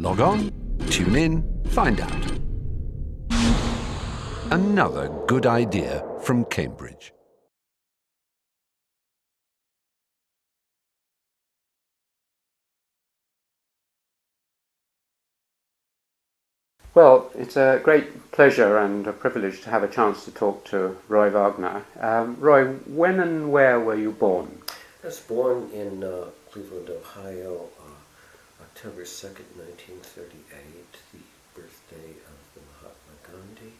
Log on, tune in, find out. Another good idea from Cambridge. Well, it's a great pleasure and a privilege to have a chance to talk to Roy Wagner. Roy, when and where were you born? I was born in Cleveland, Ohio, October 2nd, 1938, the birthday of the Mahatma Gandhi,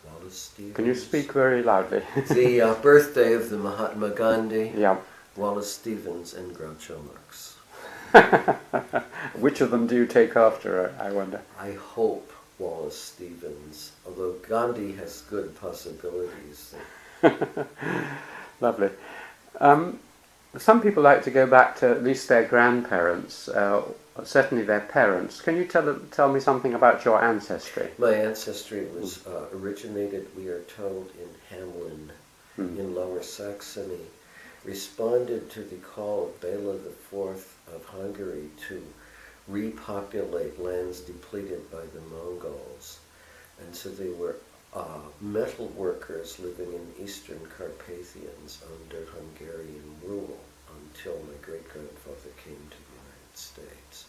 Wallace Stevens. Can you speak very loudly? The birthday of the Mahatma Gandhi, Yeah. Wallace Stevens, and Groucho Marx. Which of them do you take after, I wonder? I hope Wallace Stevens, although Gandhi has good possibilities. Lovely. Some people like to go back to at least their grandparents, certainly their parents. Can you tell me something about your ancestry? My ancestry was originated, we are told, in Hamelin, in Lower Saxony, responded to the call of Bela IV of Hungary to repopulate lands depleted by the Mongols. And so they were metal workers living in eastern Carpathians under Hungarian rule until my great-grandfather came to the United States.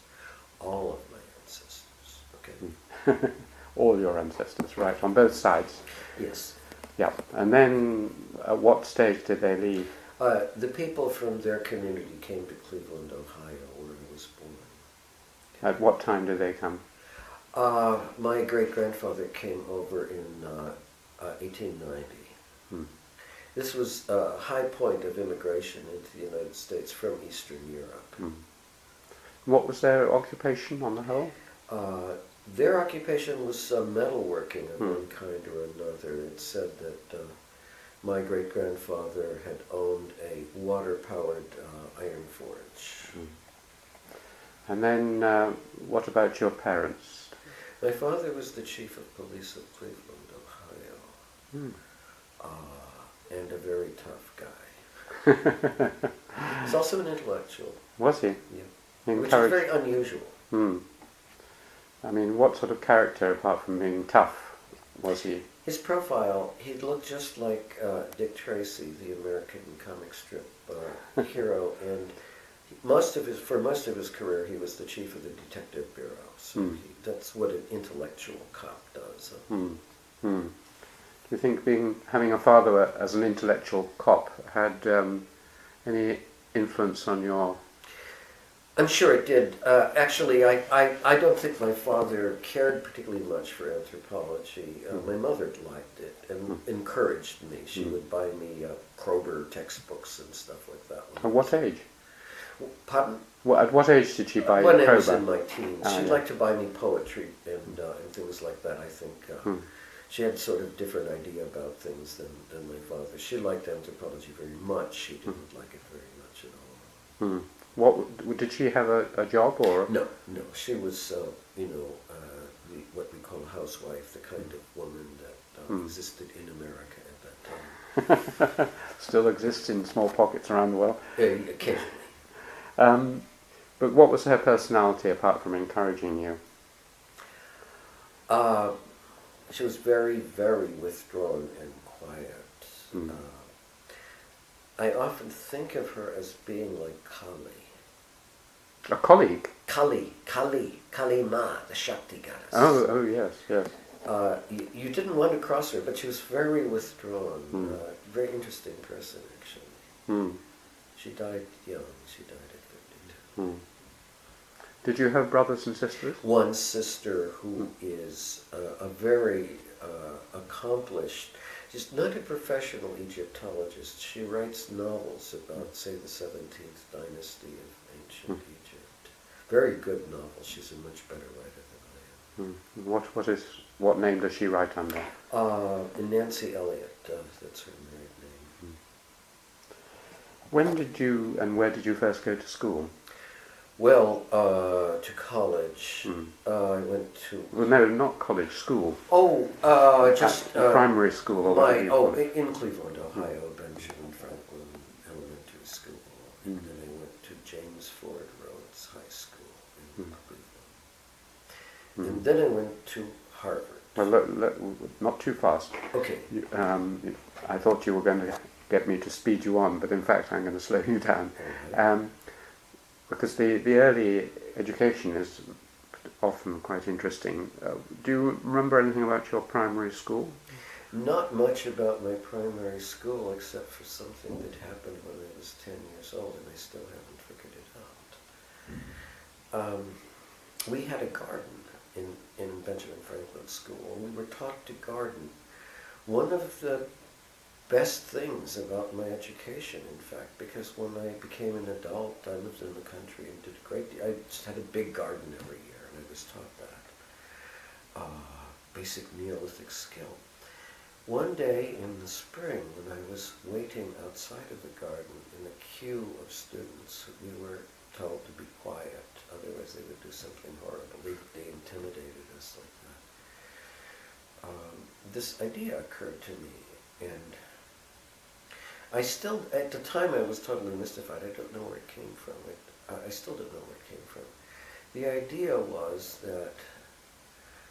All of my ancestors, okay? All your ancestors, right, on both sides? Yes. Yeah. And then at what stage did they leave? The people from their community came to Cleveland, Ohio, where I was born. At what time did they come? My great-grandfather came over in 1890. This was a high point of immigration into the United States from Eastern Europe. What was their occupation on the whole? Their occupation was metalworking of one kind or another. It said that my great-grandfather had owned a water-powered iron forge. And then what about your parents? My father was the chief of police of Cleveland, Ohio, and a very tough guy. He's also an intellectual. Was he? Yeah, which is very unusual. I mean, what sort of character, apart from being tough, was he? His profile, he looked just like Dick Tracy, the American comic strip hero, and for most of his career, he was the chief of the detective bureau. So that's what an intellectual cop does. Do you think having a father as an intellectual cop had any influence on your... I'm sure it did. Actually, I don't think my father cared particularly much for anthropology. My mother liked it and encouraged me. She would buy me Kroger textbooks and stuff like that. At what age? Pardon? At what age did she buy you When Kroger? I was in my teens. She'd like to buy me poetry and things like that, I think. She had sort of different idea about things than my father. She liked anthropology very much. She didn't like it very much at all. What did she have a job or? No. She was, what we call a housewife, the kind of woman that existed in America at that time. Still exists in small pockets around the world. Occasionally. But what was her personality apart from encouraging you? She was very, very withdrawn and quiet. I often think of her as being like Kali. A colleague? Kali Ma, the Shakti goddess. Oh yes. You didn't want to cross her, but she was very withdrawn. Very interesting person, actually. She died young. She died at 52. Did you have brothers and sisters? One sister who is a very accomplished, she's not a professional Egyptologist. She writes novels about, say, the 17th dynasty of ancient Egypt. Very good novels. She's a much better writer than I am. What name does she write under? Nancy Elliott, that's her married name. When did you and where did you first go to school? Well, to college. I went to... Well, no, not college, school. Just... primary school or whatever. In Cleveland, Ohio, Benjamin Franklin Elementary School. And then I went to James Ford Rhodes High School in Cleveland. And then I went to Harvard. Well, not too fast. Okay. I thought you were going to get me to speed you on, but in fact I'm going to slow you down. Okay. Because the early education is often quite interesting. Do you remember anything about your primary school? Not much about my primary school, except for something that happened when I was 10 years old, and I still haven't figured it out. We had a garden in Benjamin Franklin's school, and we were taught to garden. One of the best things about my education, in fact, because when I became an adult, I lived in the country and did a great deal. I just had a big garden every year, and I was taught that. Basic Neolithic skill. One day in the spring, when I was waiting outside of the garden in a queue of students, we were told to be quiet, otherwise they would do something horrible. They intimidated us like that. This idea occurred to me, and I still, at the time I was totally mystified. I don't know where it came from. I still don't know where it came from. The idea was that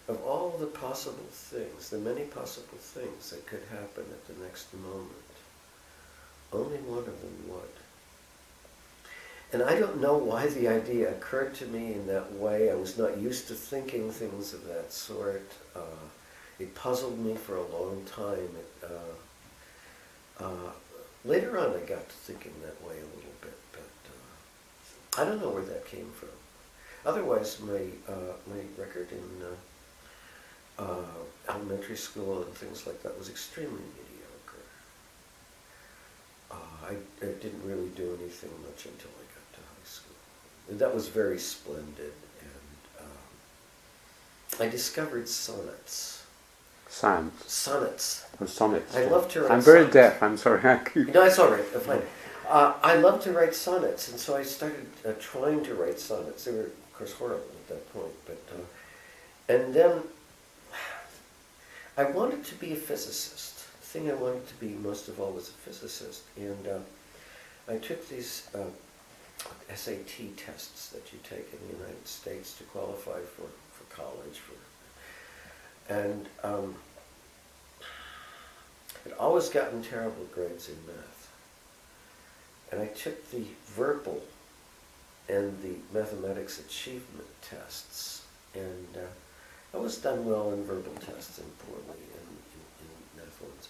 of all the possible things, the many possible things that could happen at the next moment, only one of them would. And I don't know why the idea occurred to me in that way. I was not used to thinking things of that sort. It puzzled me for a long time. Later on I got to thinking that way a little bit, but I don't know where that came from. Otherwise, my record in elementary school and things like that was extremely mediocre. I didn't really do anything much until I got to high school. And that was very splendid, and I discovered sonnets. Sonnets. Oh, sonnets. I love to write I'm very sonnets. deaf, I'm sorry. No, it's all right. Fine. I love to write sonnets, and so I started trying to write sonnets. They were, of course, horrible at that point. But and then I wanted to be a physicist. The thing I wanted to be most of all was a physicist, and I took these SAT tests that you take in the United States to qualify for college. And I'd always gotten terrible grades in math. And I took the verbal and the mathematics achievement tests, and I was done well in verbal tests and poorly in math ones.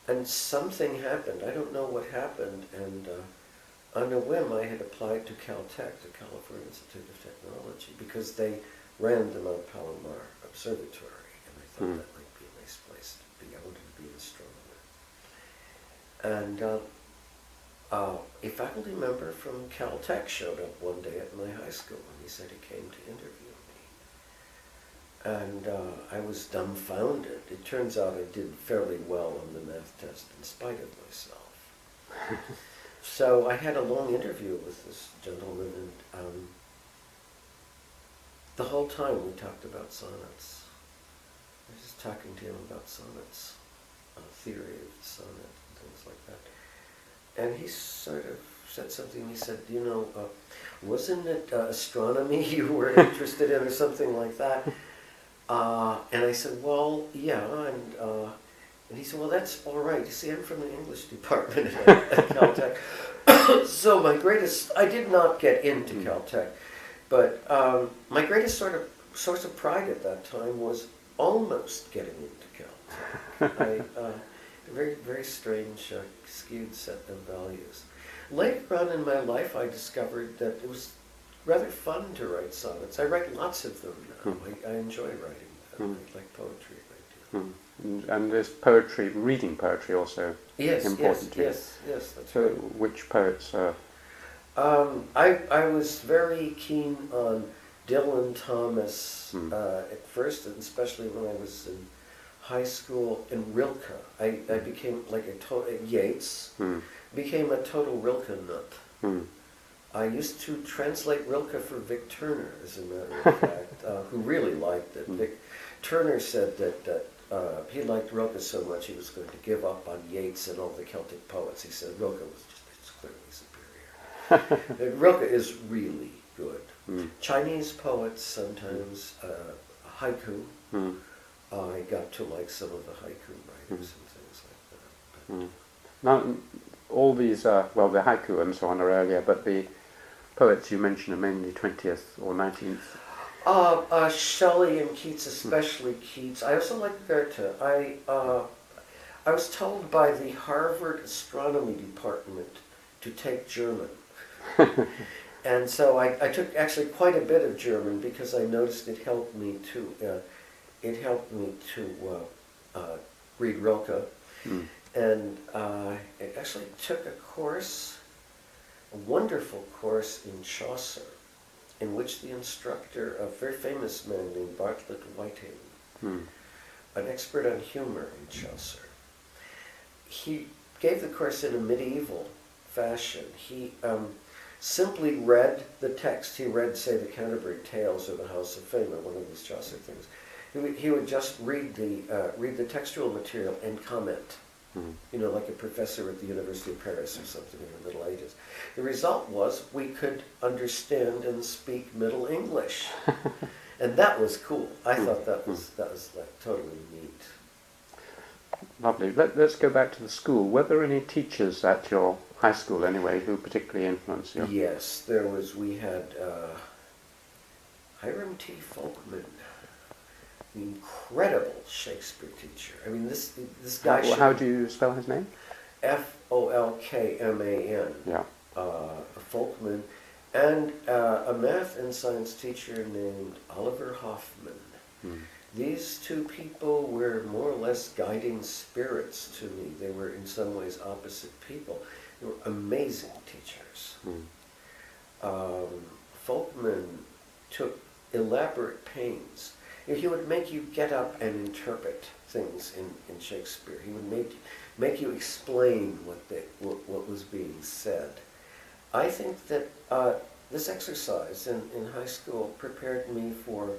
And something happened. I don't know what happened, and on a whim I had applied to Caltech, the California Institute of Technology, because they ran the Mount Palomar Observatory, and I thought that might be a nice place to be. I wanted to be an astronomer. And a faculty member from Caltech showed up one day at my high school, and he said he came to interview me. And I was dumbfounded. It turns out I did fairly well on the math test in spite of myself. So I had a long interview with this gentleman, and the whole time we talked about sonnets. I was just talking to him about sonnets, theory of the sonnet, and things like that. And he sort of said something. He said, you know, wasn't it astronomy you were interested in or something like that? And I said, well, yeah. And he said, well, that's all right. You see, I'm from the English department at Caltech. So I did not get into Caltech, but my greatest source of pride at that time was almost getting into Caltech. A very, very strange, skewed set of values. Later on in my life, I discovered that it was rather fun to write sonnets. I write lots of them now. I enjoy writing them. I like poetry a great deal. And is poetry, reading poetry also important to you? Yes, that's so right. Which poets? I was very keen on Dylan Thomas at first, and especially when I was in high school, and Rilke. I became like Yeats, became a total Rilke nut. I used to translate Rilke for Vic Turner, as a matter of fact, who really liked it. Vic Turner said that he liked Rilke so much he was going to give up on Yeats and all the Celtic poets. He said Rilke was just clearly superior. Rilke is really good. Chinese poets sometimes, haiku. Mm. I got to like some of the haiku writers and things like that. But Now, all these, well, the haiku and so on are earlier, but the poets you mentioned are mainly 20th or 19th. Shelley and Keats, especially Keats. I also like Goethe. I was told by the Harvard Astronomy Department to take German. And so I took actually quite a bit of German because I noticed it helped me to read Rilke. And I actually took a course, a wonderful course in Chaucer, in which the instructor, a very famous man named Bartlett Whitehaven, an expert on humor in Chaucer, he gave the course in a medieval fashion. He simply read the text. He read, say, the Canterbury Tales or the House of Fame or one of these Chaucer things. He would just read the textual material and comment. You know, like a professor at the University of Paris or something in the Middle Ages. The result was we could understand and speak Middle English, and that was cool. I thought that was like totally neat. Lovely. Let's go back to the school. Were there any teachers at your high school, anyway, who particularly influenced you? Yes, there was. We had Hiram T. Folkman, the incredible Shakespeare teacher. I mean, this guy. How do you spell his name? Folkman. Yeah. Folkman, and a math and science teacher named Oliver Hoffman. These two people were more or less guiding spirits to me. They were in some ways opposite people. They were amazing teachers. Folkman took elaborate pains. He would make you get up and interpret things in Shakespeare. He would make you explain what was being said. I think that this exercise in high school prepared me for,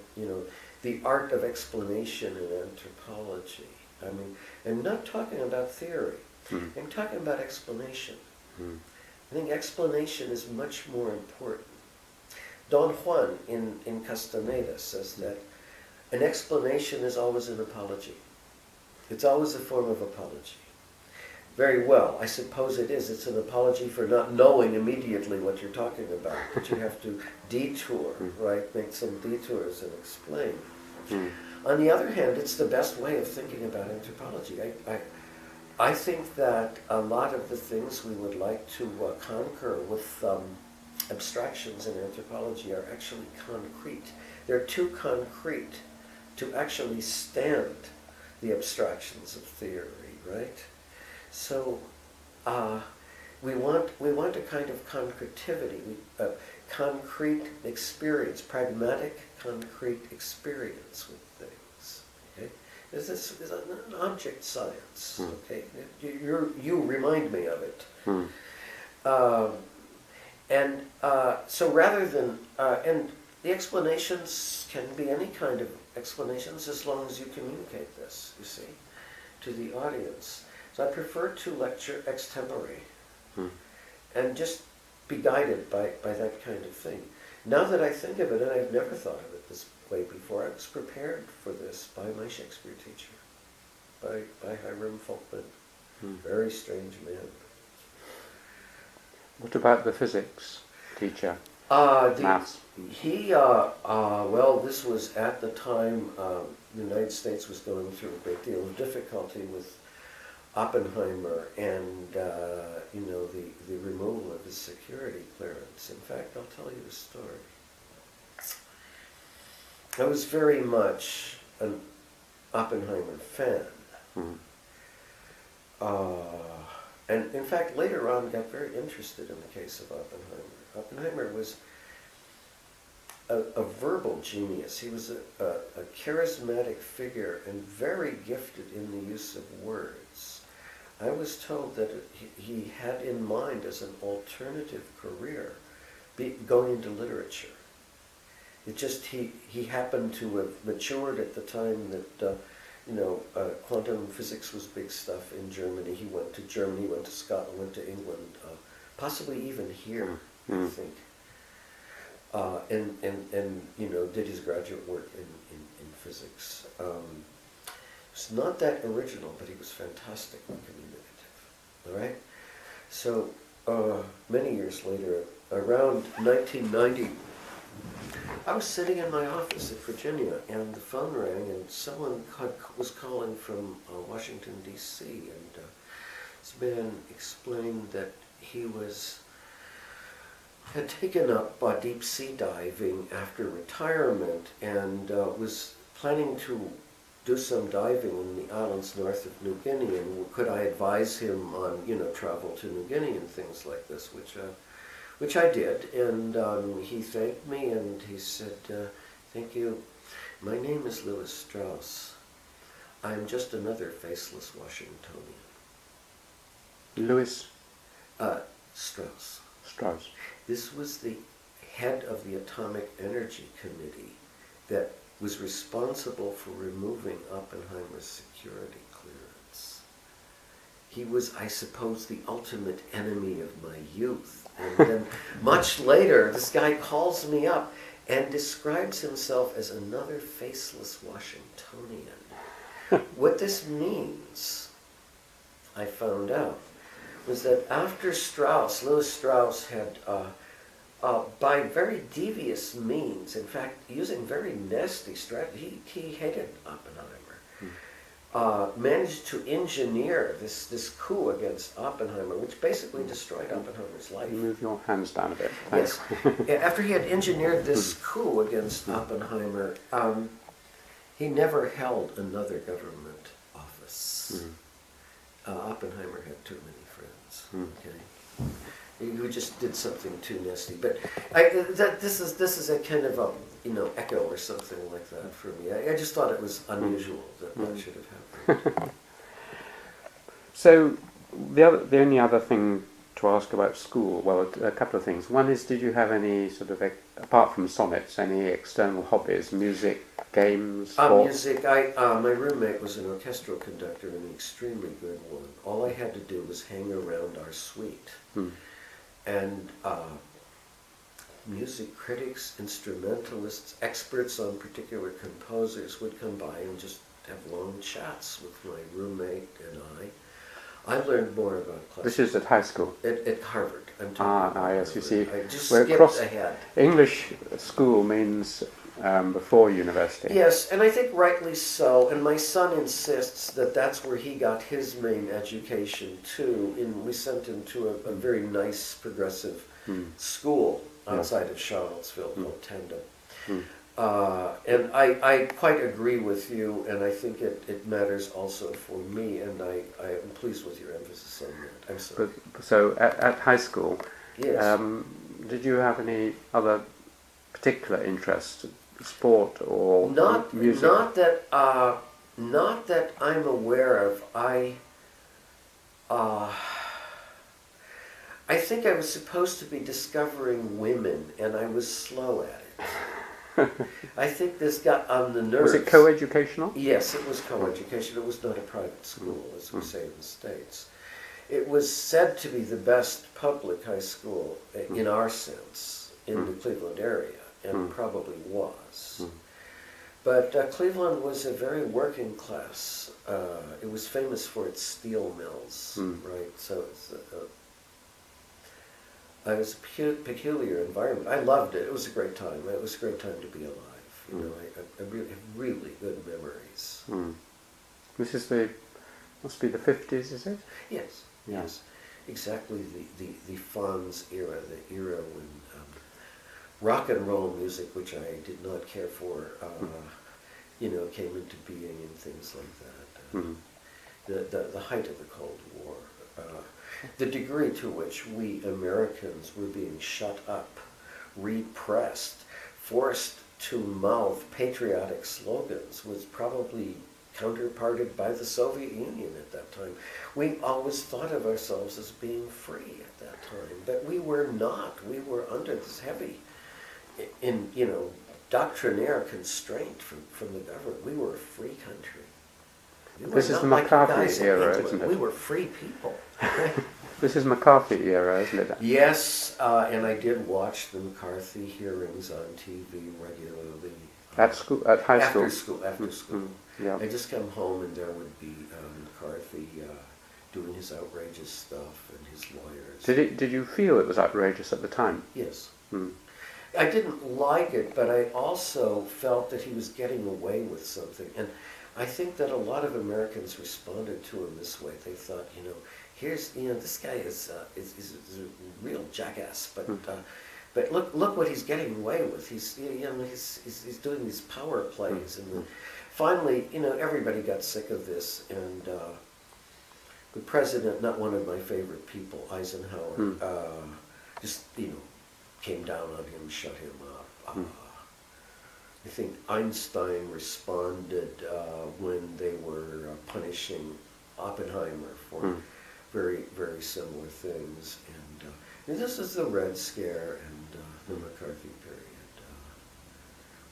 the art of explanation in anthropology. I mean, I'm not talking about theory. I'm talking about explanation. I think explanation is much more important. Don Juan in Castaneda says that an explanation is always an apology. It's always a form of apology. Very well, I suppose it is. It's an apology for not knowing immediately what you're talking about, but you have to detour, right? Make some detours and explain. On the other hand, it's the best way of thinking about anthropology. I think that a lot of the things we would like to conquer with abstractions in anthropology are actually concrete. They're too concrete to actually stand the abstractions of theory, right? So we want a kind of concretivity, concrete experience, pragmatic, concrete experience with things. Okay, this is an object science. Okay, you remind me of it. So rather than and the explanations can be any kind of explanations as long as you communicate this, you see, to the audience. So I prefer to lecture extempore and just be guided by that kind of thing. Now that I think of it, and I've never thought of it this way before, I was prepared for this by my Shakespeare teacher, by Hiram Folkman. Very strange man. What about the physics teacher? Maths? Well, this was at the time the United States was going through a great deal of difficulty with Oppenheimer and the removal of his security clearance. In fact, I'll tell you a story. I was very much an Oppenheimer fan. And in fact, later on, got very interested in the case of Oppenheimer. Oppenheimer was a verbal genius. He was a charismatic figure and very gifted in the use of words. I was told that he had in mind as an alternative career going into literature. It just, he happened to have matured at the time that quantum physics was big stuff in Germany. He went to Germany, went to Scotland, went to England, possibly even here, I think. and you know, did his graduate work in physics. It's not that original, but he was fantastically communicative. All right? So many years later, around 1990, I was sitting in my office in Virginia, and the phone rang, and someone was calling from Washington, D.C., and this man explained that he had taken up deep sea diving after retirement and was planning to do some diving in the islands north of New Guinea, and could I advise him on, you know, travel to New Guinea and things like this, which I did, and he thanked me, and he said, "Thank you. My name is Louis Strauss. I'm just another faceless Washingtonian." Louis Strauss. Strauss. This was the head of the Atomic Energy Committee that was responsible for removing Oppenheimer's security clearance. He was, I suppose, the ultimate enemy of my youth. And then much later, this guy calls me up and describes himself as another faceless Washingtonian. What this means, I found out, was that after Strauss, Louis Strauss had, by very devious means, in fact, using very nasty strategy, he hated Oppenheimer, managed to engineer this coup against Oppenheimer, which basically destroyed Oppenheimer's life. Move your hands down a bit. Thanks. Yes. After he had engineered this coup against Oppenheimer, he never held another government office. Oppenheimer had too many friends. Okay, he just did something too nasty. But this is a kind of a, you know, echo or something like that for me. I just thought it was unusual that should have happened. So the only other thing to ask about school, well, a couple of things. One is, did you have any sort of, apart from sonnets, any external hobbies, music, games, sports? Music, my roommate was an orchestral conductor, and an extremely good one. All I had to do was hang around our suite. And music critics, instrumentalists, experts on particular composers would come by and just have long chats with my roommate and I learned more about classical. This is at high school? At Harvard. I'm talking about yes, you see. I just We're skipped ahead. English school means before university. Yes, and I think rightly so. And my son insists that that's where he got his main education too. We sent him to a very nice progressive school outside of Charlottesville called Tandem. And I quite agree with you, and I think it matters also for me, and I am pleased with your emphasis on that. I'm sorry. So at high school, yes. Did you have any other particular interest, sport or music? Not that I'm aware of. I think I was supposed to be discovering women, and I was slow at it. I think this got on the nerves. Was it co-educational? Yes, it was co-education. It was not a private school, as we say in the States. It was said to be the best public high school, in our sense, in the Cleveland area, and probably was. But Cleveland was a very working class. It was famous for its steel mills, right? So it's it was a peculiar environment. I loved it. It was a great time. It was a great time to be alive. You know, I really have really good memories. This is must be the 50s, is it? Yes. Yeah. Yes. Exactly the Fonz era, the era when rock and roll music, which I did not care for, you know, came into being and things like that. The height of the Cold War. The degree to which we Americans were being shut up, repressed, forced to mouth patriotic slogans was probably counterparted by the Soviet Union at that time. We always thought of ourselves as being free at that time, but we were not. We were under this heavy, doctrinaire constraint from the government. We were a free country. This is the McCarthy era, isn't it? We were free people. This is McCarthy era, isn't it? Yes, and I did watch the McCarthy hearings on TV regularly. At school, at high school? After school. Yeah. I just come home and there would be McCarthy doing his outrageous stuff and his lawyers. Did you feel it was outrageous at the time? Yes. Mm. I didn't like it, but I also felt that he was getting away with something. And I think that a lot of Americans responded to him this way. They thought, this guy is a real jackass, but look what he's getting away with. He's doing these power plays, and finally, everybody got sick of this, and the president, not one of my favorite people, Eisenhower, just came down on him, shut him up. I think Einstein responded when they were punishing Oppenheimer for very, very similar things. And this is the Red Scare and the McCarthy period.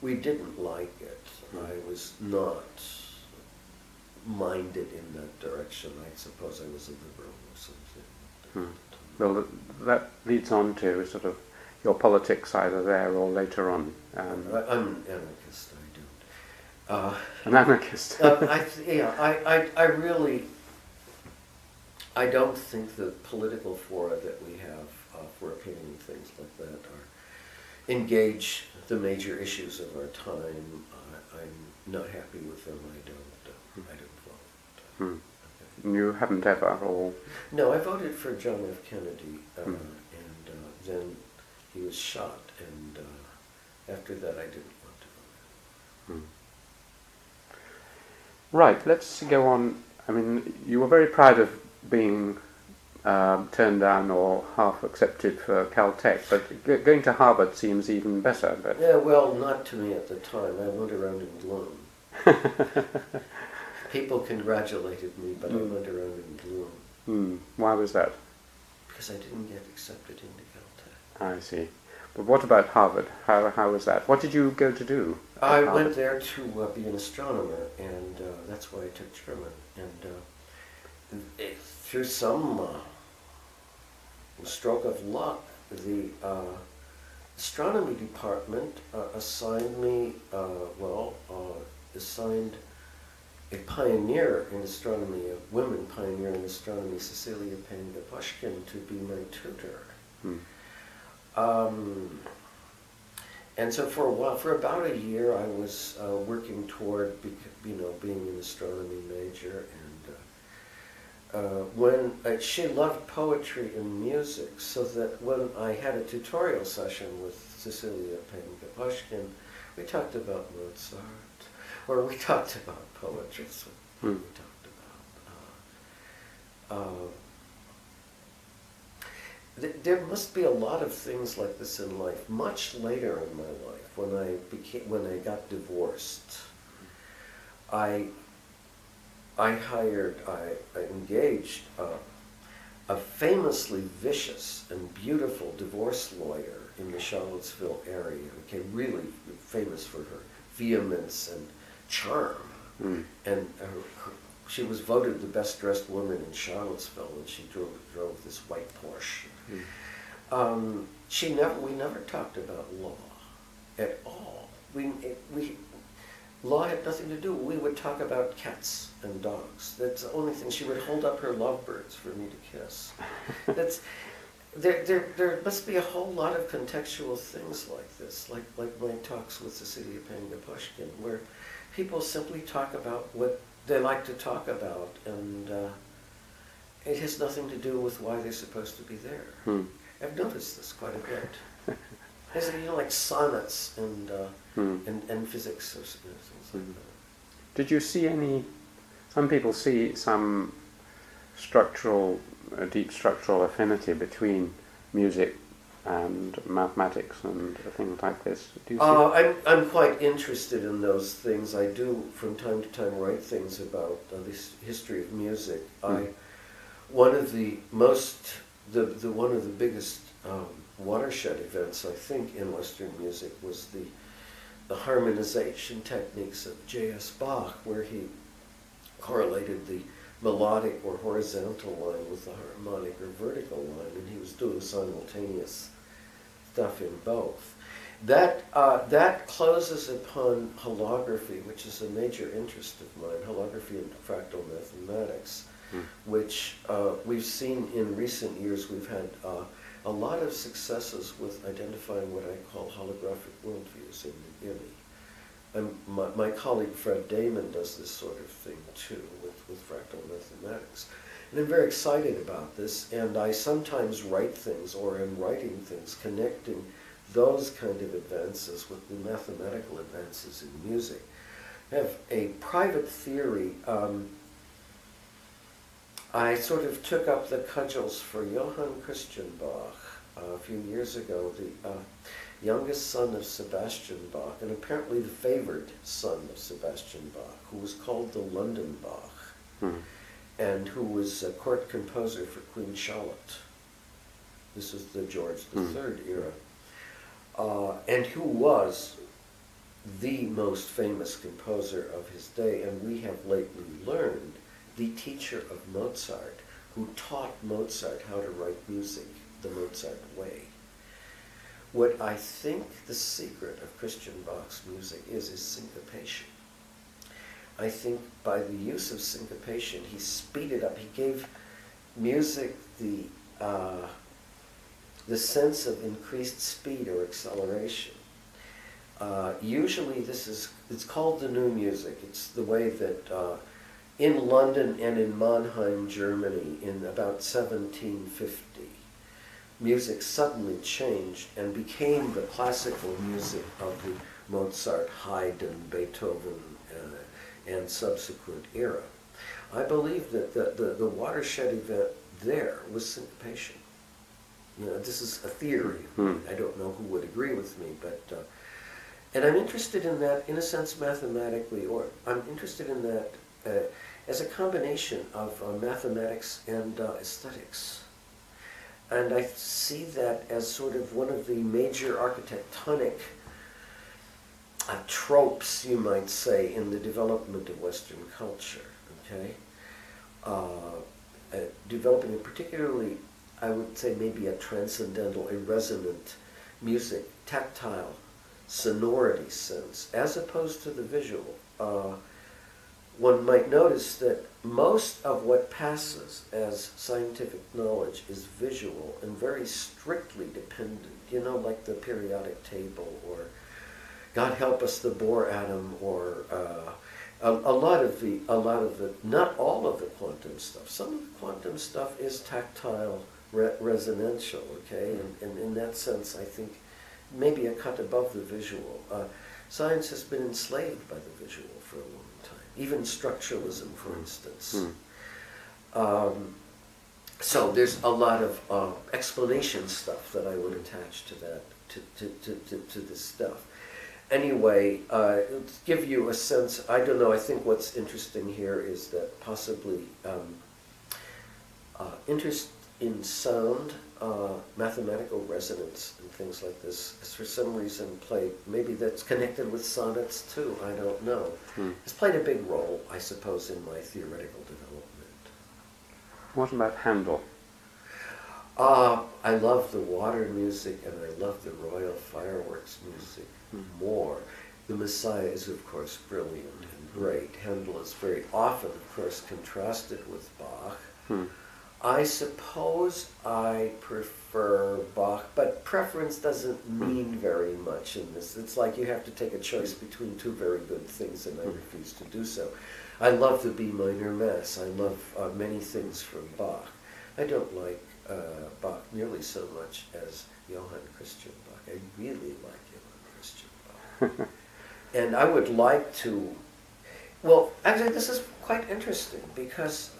We didn't like it. I was not minded in that direction. I suppose I was a liberal or something. Well, that leads on to sort of your politics either there or later on. I'm an anarchist. I don't. An anarchist. I don't think the political fora that we have for opinion things like that engage the major issues of our time. I'm not happy with them. I don't vote. You haven't ever, or? No, I voted for John F. Kennedy, and then he was shot, and after that I didn't want to vote. Right, let's go on. I mean, you were very proud of being turned down or half accepted for Caltech, but going to Harvard seems even better. But Yeah, well, not to me at the time. I went around in gloom. People congratulated me, but I went around in gloom. Why was that? Because I didn't get accepted into Caltech. I see. But what about Harvard? How was that? What did you go to do? I at Harvard? went there to be an astronomer, and that's why I took German. And through some stroke of luck, the astronomy department assigned a pioneer in astronomy, a women pioneer in astronomy, Cecilia Payne-Gaposchkin, to be my tutor. And so for a while, for about a year, I was working toward, being an astronomy major. And when she loved poetry and music, so that when I had a tutorial session with Cecilia Payne-Gaposchkin, we talked about Mozart, or we talked about poetry. That's what we talked about. There must be a lot of things like this in life. Much later in my life, when I got divorced, I engaged a famously vicious and beautiful divorce lawyer in the Charlottesville area. Okay, really famous for her vehemence and charm, and she was voted the best dressed woman in Charlottesville, and she drove this white Porsche. We never talked about law at all. Law had nothing to do. We would talk about cats and dogs. That's the only thing. She would hold up her lovebirds for me to kiss. There must be a whole lot of contextual things like this, like my talks with Cecilia Payne-Gaposchkin, where people simply talk about what they like to talk about, and it has nothing to do with why they're supposed to be there. I've noticed this quite a bit. There's like sonnets and physics or things like that. Did you see any? Some people see some deep structural affinity between music and mathematics and things like this. Do you see? I'm quite interested in those things. I do from time to time write things about this history of music. One of the biggest watershed events, I think, in Western music was the harmonization techniques of J.S. Bach, where he correlated the melodic or horizontal line with the harmonic or vertical line, and he was doing simultaneous stuff in both. That closes upon holography, which is a major interest of mine, holography and fractal mathematics, which we've seen in recent years. We've had a lot of successes with identifying what I call holographic worldviews in the IMI. My colleague Fred Damon does this sort of thing too with fractal mathematics. And I'm very excited about this, and I sometimes write things, or am writing things, connecting those kind of advances with the mathematical advances in music. I have a private theory. I sort of took up the cudgels for Johann Christian Bach a few years ago, the youngest son of Sebastian Bach, and apparently the favored son of Sebastian Bach, who was called the London Bach, and who was a court composer for Queen Charlotte. This was the George III era, and who was the most famous composer of his day, and we have lately learned the teacher of Mozart, who taught Mozart how to write music the Mozart way. What I think the secret of Christian Bach's music is syncopation. I think by the use of syncopation, he speeded up. He gave music the sense of increased speed or acceleration. Usually it's called the new music. It's the way that in London and in Mannheim, Germany, in about 1750, music suddenly changed and became the classical music of the Mozart, Haydn, Beethoven, and subsequent era. I believe that the watershed event there was syncopation. You know, this is a theory. I don't know who would agree with me, but and I'm interested in that, in a sense, mathematically, or I'm interested in that as a combination of mathematics and aesthetics. And I see that as sort of one of the major architectonic tropes, you might say, in the development of Western culture, okay? Developing a particularly, I would say, maybe a transcendental, a resonant music, tactile, sonority sense, as opposed to the visual. One might notice that most of what passes as scientific knowledge is visual and very strictly dependent, you know, like the periodic table, or God help us, the Bohr atom, or a lot of the, not all of the quantum stuff. Some of the quantum stuff is tactile, resonantial, okay? And in that sense, I think maybe a cut above the visual. Science has been enslaved by the visual for a long time, even structuralism, for instance. So there's a lot of explanation stuff that I would attach to that, to this stuff. Anyway, give you a sense, I don't know, I think what's interesting here is that possibly interest in sound, mathematical resonance and things like this has for some reason played, maybe that's connected with sonnets too, I don't know. It's played a big role, I suppose, in my theoretical development. What about Handel? I love the water music, and I love the royal fireworks music more. The Messiah is, of course, brilliant and great. Handel is very often, of course, contrasted with Bach. I suppose I prefer Bach, but preference doesn't mean very much in this. It's like you have to take a choice between two very good things, and I refuse to do so. I love the B minor Mass. I love many things from Bach. I don't like Bach nearly so much as Johann Christian Bach. I really like Johann Christian Bach. And I would like to, well, actually this is quite interesting because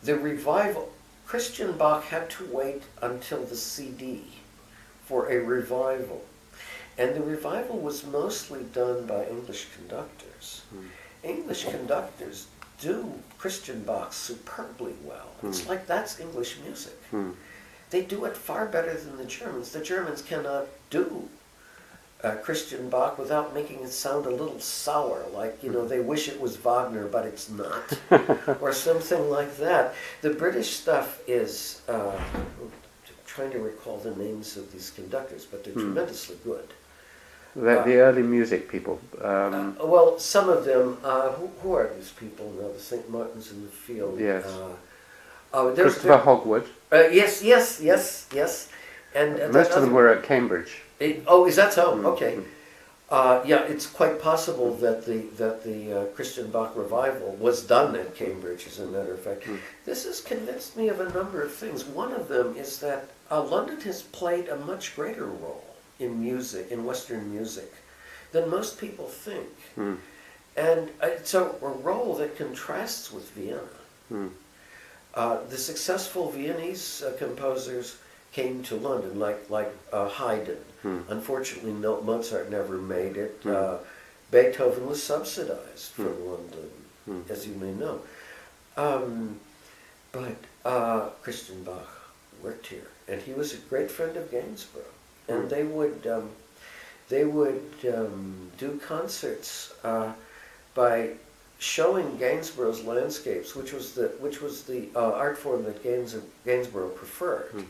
the revival, Christian Bach had to wait until the CD for a revival. And the revival was mostly done by English conductors. English conductors do Christian Bach superbly well. It's like that's English music. They do it far better than the Germans. The Germans cannot do Christian Bach without making it sound a little sour, like, they wish it was Wagner, but it's not, or something like that. The British stuff is, I'm trying to recall the names of these conductors, but they're tremendously good. The early music people. Well, some of them, who are these people now? The St. Martin's in the Field. Yes. Christopher Hogwood. Yes. And most of them were at Cambridge. Is that so? Okay. Yeah, it's quite possible that the Christian Bach revival was done at Cambridge, as a matter of fact. This has convinced me of a number of things. One of them is that London has played a much greater role in music, in Western music, than most people think. And it's a role that contrasts with Vienna. The successful Viennese composers came to London, like Haydn. Unfortunately, Mozart never made it. Beethoven was subsidized from London, as you may know. But Christian Bach worked here, and he was a great friend of Gainsborough. And they would do concerts by showing Gainsborough's landscapes, which was the art form that Gainsborough preferred.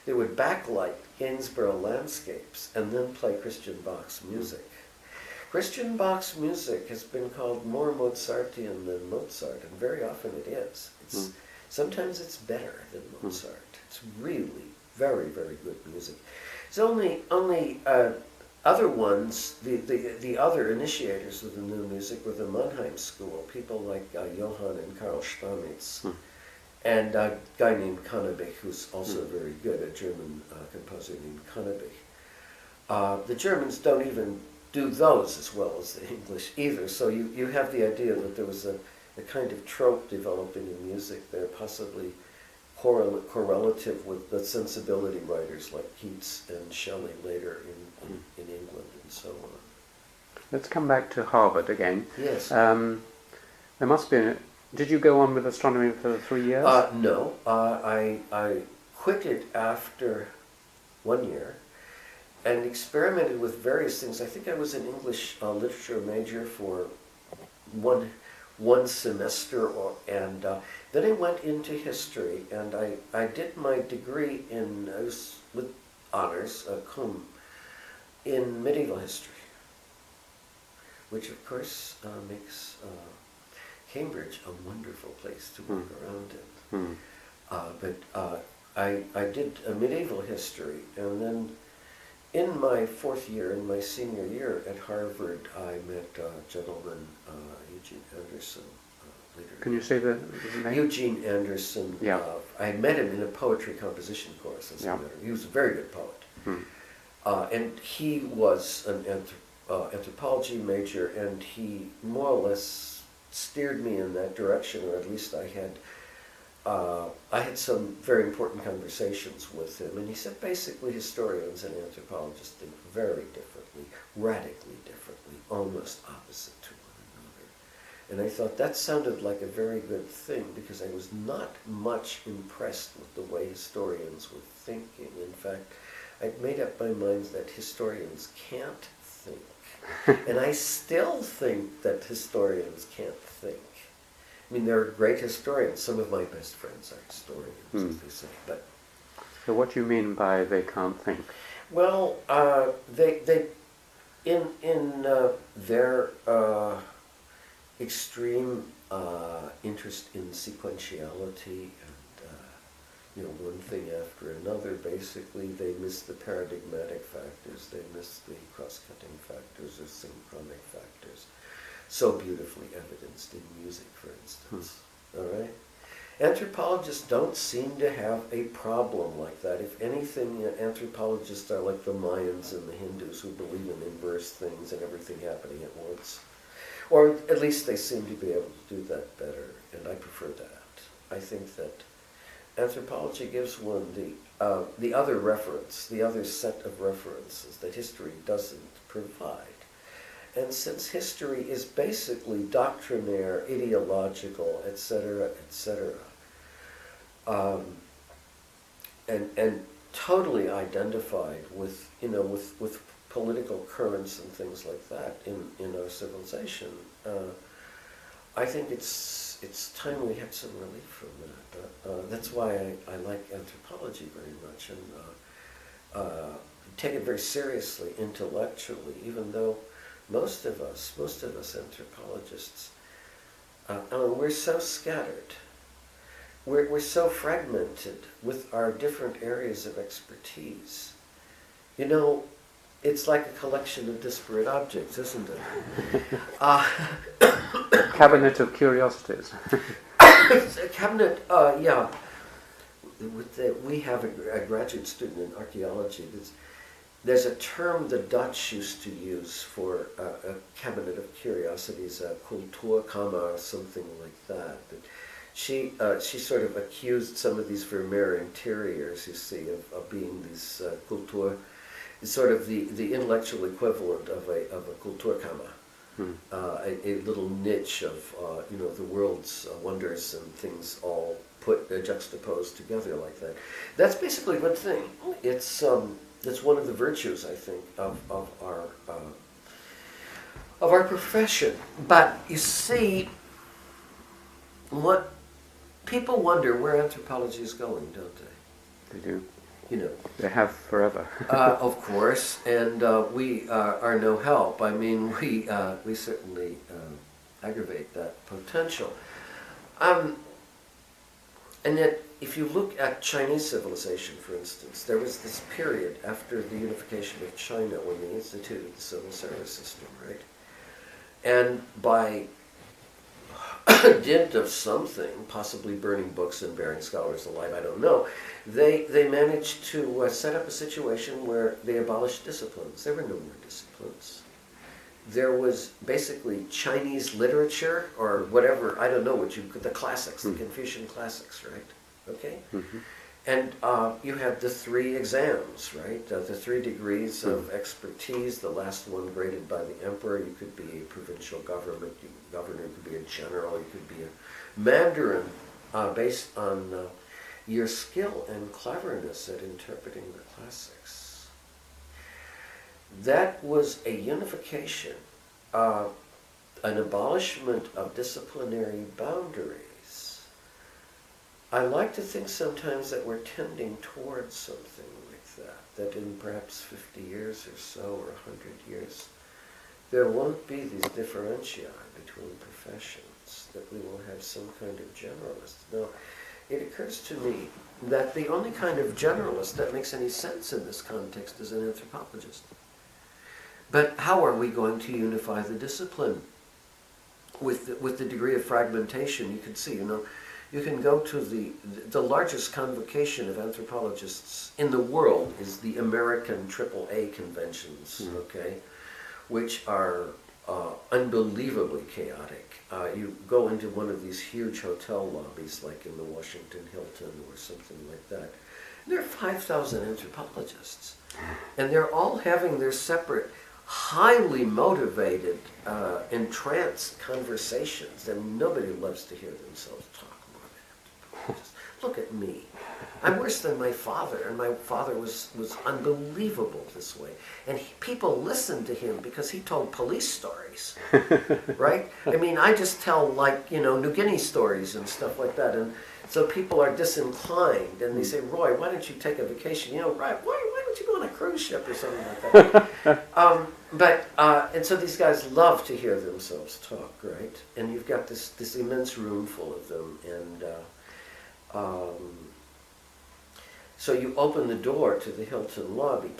They would backlight Gainsborough landscapes and then play Christian Bach's music. Christian Bach's music has been called more Mozartian than Mozart, and very often it is. Sometimes it's better than Mozart. It's really very, very good music. It's only other ones, the other initiators of the new music were the Mannheim school, people like Johann and Karl Stamitz, and a guy named Cannabich, who's also very good, a German composer named Cannabich. The Germans don't even do those as well as the English either, so you have the idea that there was a kind of trope developing in music there, possibly correlative with the sensibility writers like Keats and Shelley later in England and so on. Let's come back to Harvard again. Yes. There must be. Did you go on with astronomy for 3 years? No. I quit it after 1 year and experimented with various things. I think I was an English literature major for one semester, and then I went into history, and I did my degree with honors, cum, in medieval history, which of course makes Cambridge a wonderful place to walk around in. But I did a medieval history, and then in my fourth year, in my senior year at Harvard, I met a gentleman, Eugene Anderson, later. Can you say the name? Eugene Anderson. Yeah. I met him in a poetry composition course, as a matter. He was a very good poet. And he was an anthropology major, and he more or less steered me in that direction, or at least I had some very important conversations with him, and he said basically historians and anthropologists think very differently, radically differently, almost opposite to one another. And I thought that sounded like a very good thing, because I was not much impressed with the way historians were thinking. In fact, I'd made up my mind that historians can't think. And I still think that historians can't think. I mean, there are great historians. Some of my best friends are historians, as they say. But so, what do you mean by they can't think? Well, they in their extreme interest in sequentiality and one thing after another. Basically, they miss the paradigmatic factors. They miss the cross-cutting factors or synchronic factors. So beautifully evidenced in music, for instance. All right? Anthropologists don't seem to have a problem like that. If anything, anthropologists are like the Mayans and the Hindus, who believe in inverse things and everything happening at once. Or at least they seem to be able to do that better, and I prefer that. I think that anthropology gives one the other reference, the other set of references that history doesn't provide. And since history is basically doctrinaire, ideological, etc., and totally identified with political currents and things like that in our civilization, I think it's time we had some relief from that. That's why I like anthropology very much, and take it very seriously intellectually, even though most of us anthropologists, we're so scattered. We're so fragmented with our different areas of expertise. You know, it's like a collection of disparate objects, isn't it? A cabinet of curiosities. It's a cabinet, yeah. We have a graduate student in archaeology. There's a term the Dutch used to use for a cabinet of curiosities, a Kulturkammer, or something like that. She sort of accused some of these Vermeer interiors, you see, of being these Kultur, sort of the intellectual equivalent of a Kulturkammer, a little niche of the world's wonders and things all put juxtaposed together like that. That's basically one thing. It's one of the virtues, I think, of our profession. But you see, what people wonder where anthropology is going, don't they? They do. You know. They have forever. Of course, and we are no help. I mean, we certainly aggravate that potential. And yet, if you look at Chinese civilization, for instance, there was this period after the unification of China when they instituted the civil service system, right? And by dint of something, possibly burning books and burying scholars alive, I don't know, they managed to set up a situation where they abolished disciplines. There were no more disciplines. There was basically Chinese literature, or whatever, I don't know what the classics, the Confucian classics, right? Okay? Mm-hmm. And you had the 3 exams, right? The 3 degrees of expertise, the last one graded by the emperor. You could be a provincial governor, you could be a general, you could be a mandarin, based on your skill and cleverness at interpreting the classics. That was a unification, an abolishment of disciplinary boundaries. I like to think sometimes that we're tending towards something like that in perhaps 50 years or so, or 100 years, there won't be these differentiae between professions, that we will have some kind of generalist. Now, it occurs to me that the only kind of generalist that makes any sense in this context is an anthropologist. But how are we going to unify the discipline? With the degree of fragmentation, you can see, you can go to the largest convocation of anthropologists in the world is the American AAA conventions, okay, which are unbelievably chaotic. You go into one of these huge hotel lobbies, like in the Washington Hilton or something like that, and there are 5,000 anthropologists, and they're all having their separate, highly motivated, entranced conversations, and nobody loves to hear themselves talk more than anthropologists. Look at me. I'm worse than my father, and my father was unbelievable this way. And people listened to him because he told police stories, right? I mean, I just tell, New Guinea stories and stuff like that, and so people are disinclined, and they say, Roy, why don't you take a vacation? Right, why don't you go on a cruise ship or something like that? And so these guys love to hear themselves talk, right? And you've got this immense room full of them, and so you open the door to the Hilton lobby.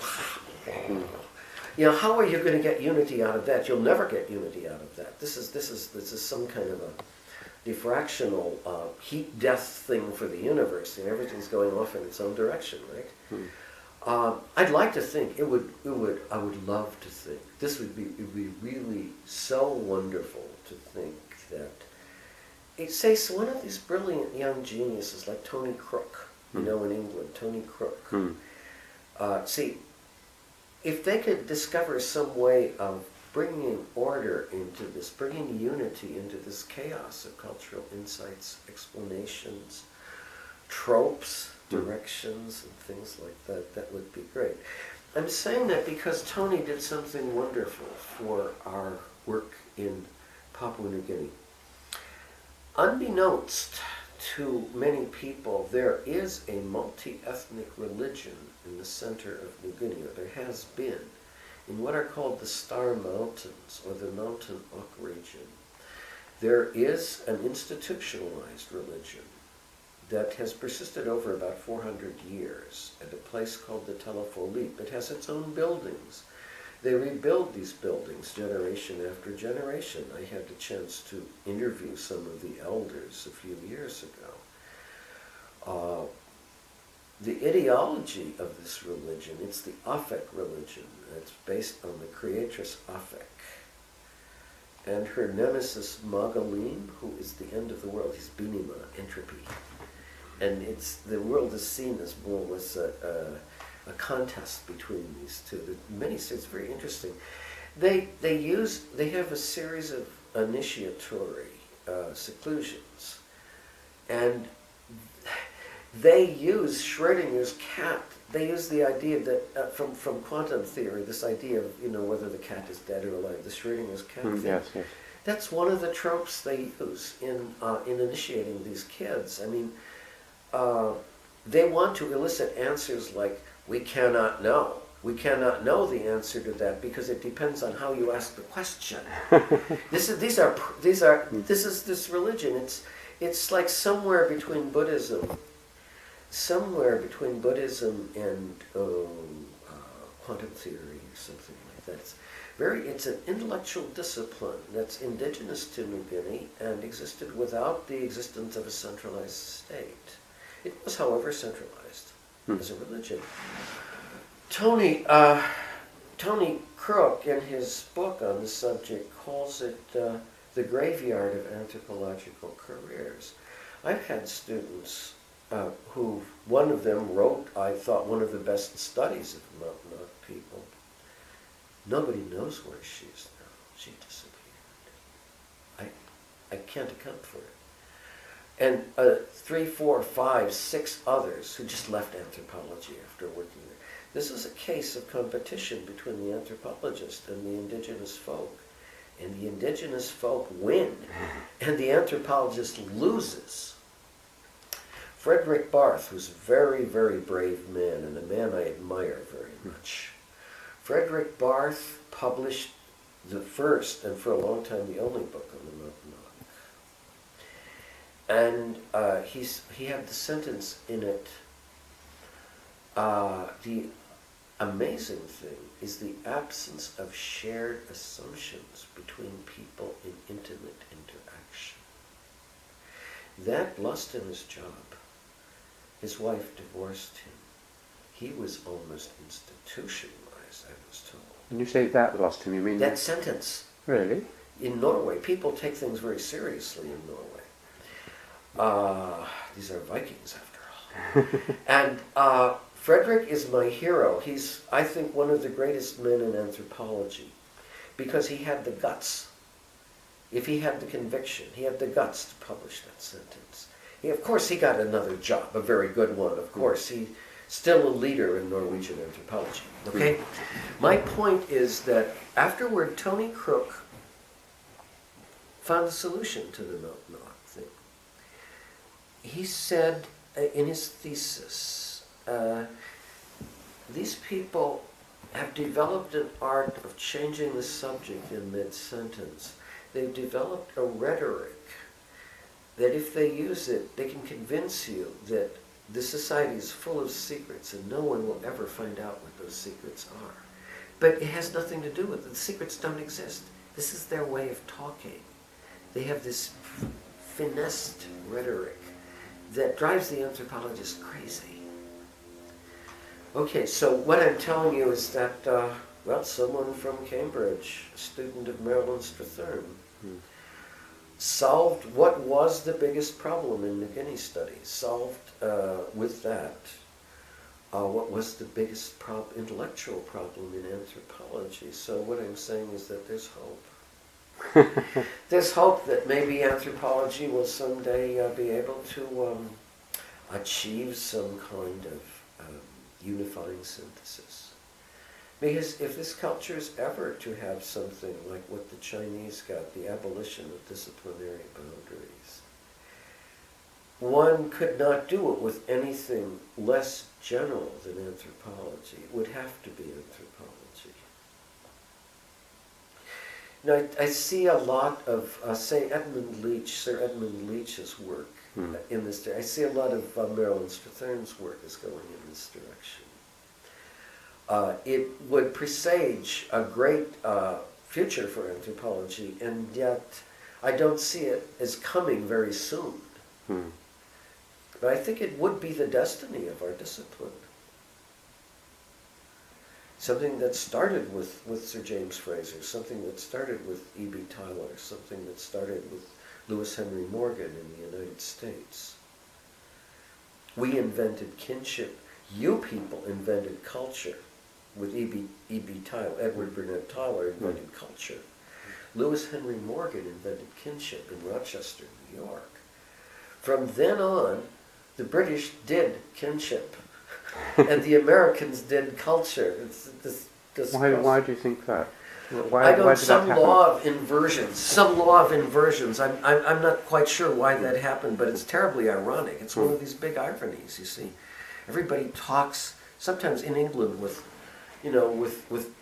How are you going to get unity out of that? You'll never get unity out of that. This is some kind of a diffractional heat death thing for the universe, and everything's going off in its own direction, right? I'd like to think I would love to think it would be really so wonderful to think that, say, so one of these brilliant young geniuses like Tony Crook, in England, Tony Crook. See, if they could discover some way of bringing order into this, bringing unity into this chaos of cultural insights, explanations, tropes, directions, and things like that, that would be great. I'm saying that because Tony did something wonderful for our work in Papua New Guinea. Unbeknownst to many people, there is a multi-ethnic religion in the center of New Guinea, or there has been, in what are called the Star Mountains, or the Mountain Oak region. There is an institutionalized religion that has persisted over about 400 years at a place called the Telefolip. It has its own buildings. They rebuild these buildings generation after generation. I had the chance to interview some of the elders a few years ago. The ideology of this religion, it's the Afek religion. It's based on the creatress Afek. And her nemesis Magalim, who is the end of the world. He's Binima, entropy. And the world is seen as more or less a contest between these two. Many say it's very interesting. They have a series of initiatory seclusions, and they use Schrodinger's cat. They use the idea that from quantum theory, this idea of whether the cat is dead or alive, the Schrodinger's cat thing. Yes, yes. That's one of the tropes they use in initiating these kids. I mean, they want to elicit answers like, we cannot know. We cannot know the answer to that because it depends on how you ask the question. This is this religion. It's like somewhere between Buddhism and quantum theory or something like that. It's an intellectual discipline that's indigenous to New Guinea and existed without the existence of a centralized state. It was, however, centralized as a religion. Tony Crook, in his book on the subject, calls it the graveyard of anthropological careers. I've had students who, one of them wrote, I thought, one of the best studies of Mountain Oak people. Nobody knows where she is now. She disappeared. I can't account for it. And 3, 4, 5, 6 others who just left anthropology after working there. This is a case of competition between the anthropologist and the indigenous folk. And the indigenous folk win, and the anthropologist loses. Frederick Barth, who's a very, very brave man, and a man I admire very much. Frederick Barth published the first, and for a long time the only book on the Mountain Oak. And he had the sentence in it, the amazing thing is the absence of shared assumptions between people in intimate interaction. That lost him his job. His wife divorced him. He was almost institutionalized, I was told. When you say that lost him, you mean... That sentence. Really? In Norway. People take things very seriously in Norway. These are Vikings, after all. And Frederick is my hero. He's, I think, one of the greatest men in anthropology because he had the guts. If he had the conviction, he had the guts to publish that sentence. Of course, he got another job, a very good one. Of course, he's still a leader in Norwegian anthropology. Okay? My point is that afterward, Tony Crook found a solution to the Mountain Oak thing. He said in his thesis, these people have developed an art of changing the subject in mid-sentence. They've developed a rhetoric that if they use it, they can convince you that the society is full of secrets and no one will ever find out what those secrets are. But it has nothing to do with it. The secrets don't exist. This is their way of talking. They have this finessed rhetoric that drives the anthropologist crazy. Okay, so what I'm telling you is that, someone from Cambridge, a student of Marilyn Strathern, solved what was the biggest problem in New Guinea studies, solved with that what was the biggest intellectual problem in anthropology. So what I'm saying is that there's hope. There's hope that maybe anthropology will someday be able to achieve some kind of unifying synthesis. Because if this culture is ever to have something like what the Chinese got, the abolition of disciplinary boundaries, one could not do it with anything less general than anthropology. It would have to be anthropology. Now, I see a lot of, say, Sir Edmund Leach's work in this direction. I see a lot of Marilyn Strathern's work is going in this direction. It would presage a great future for anthropology, and yet I don't see it as coming very soon. But I think it would be the destiny of our discipline. Something that started with Sir James Fraser, something that started with E.B. Tyler, something that started with Lewis Henry Morgan in the United States. We invented kinship. You people invented culture. With E.B. Tyler, Edward Burnett Tyler invented culture. Lewis Henry Morgan invented kinship in Rochester, New York. From then on, the British did kinship, and the Americans did culture. Why do you think that? I don't. Some law of inversions. Some law of inversions. I'm not quite sure why that happened, but it's terribly ironic. It's one of these big ironies. You see, everybody talks sometimes in England with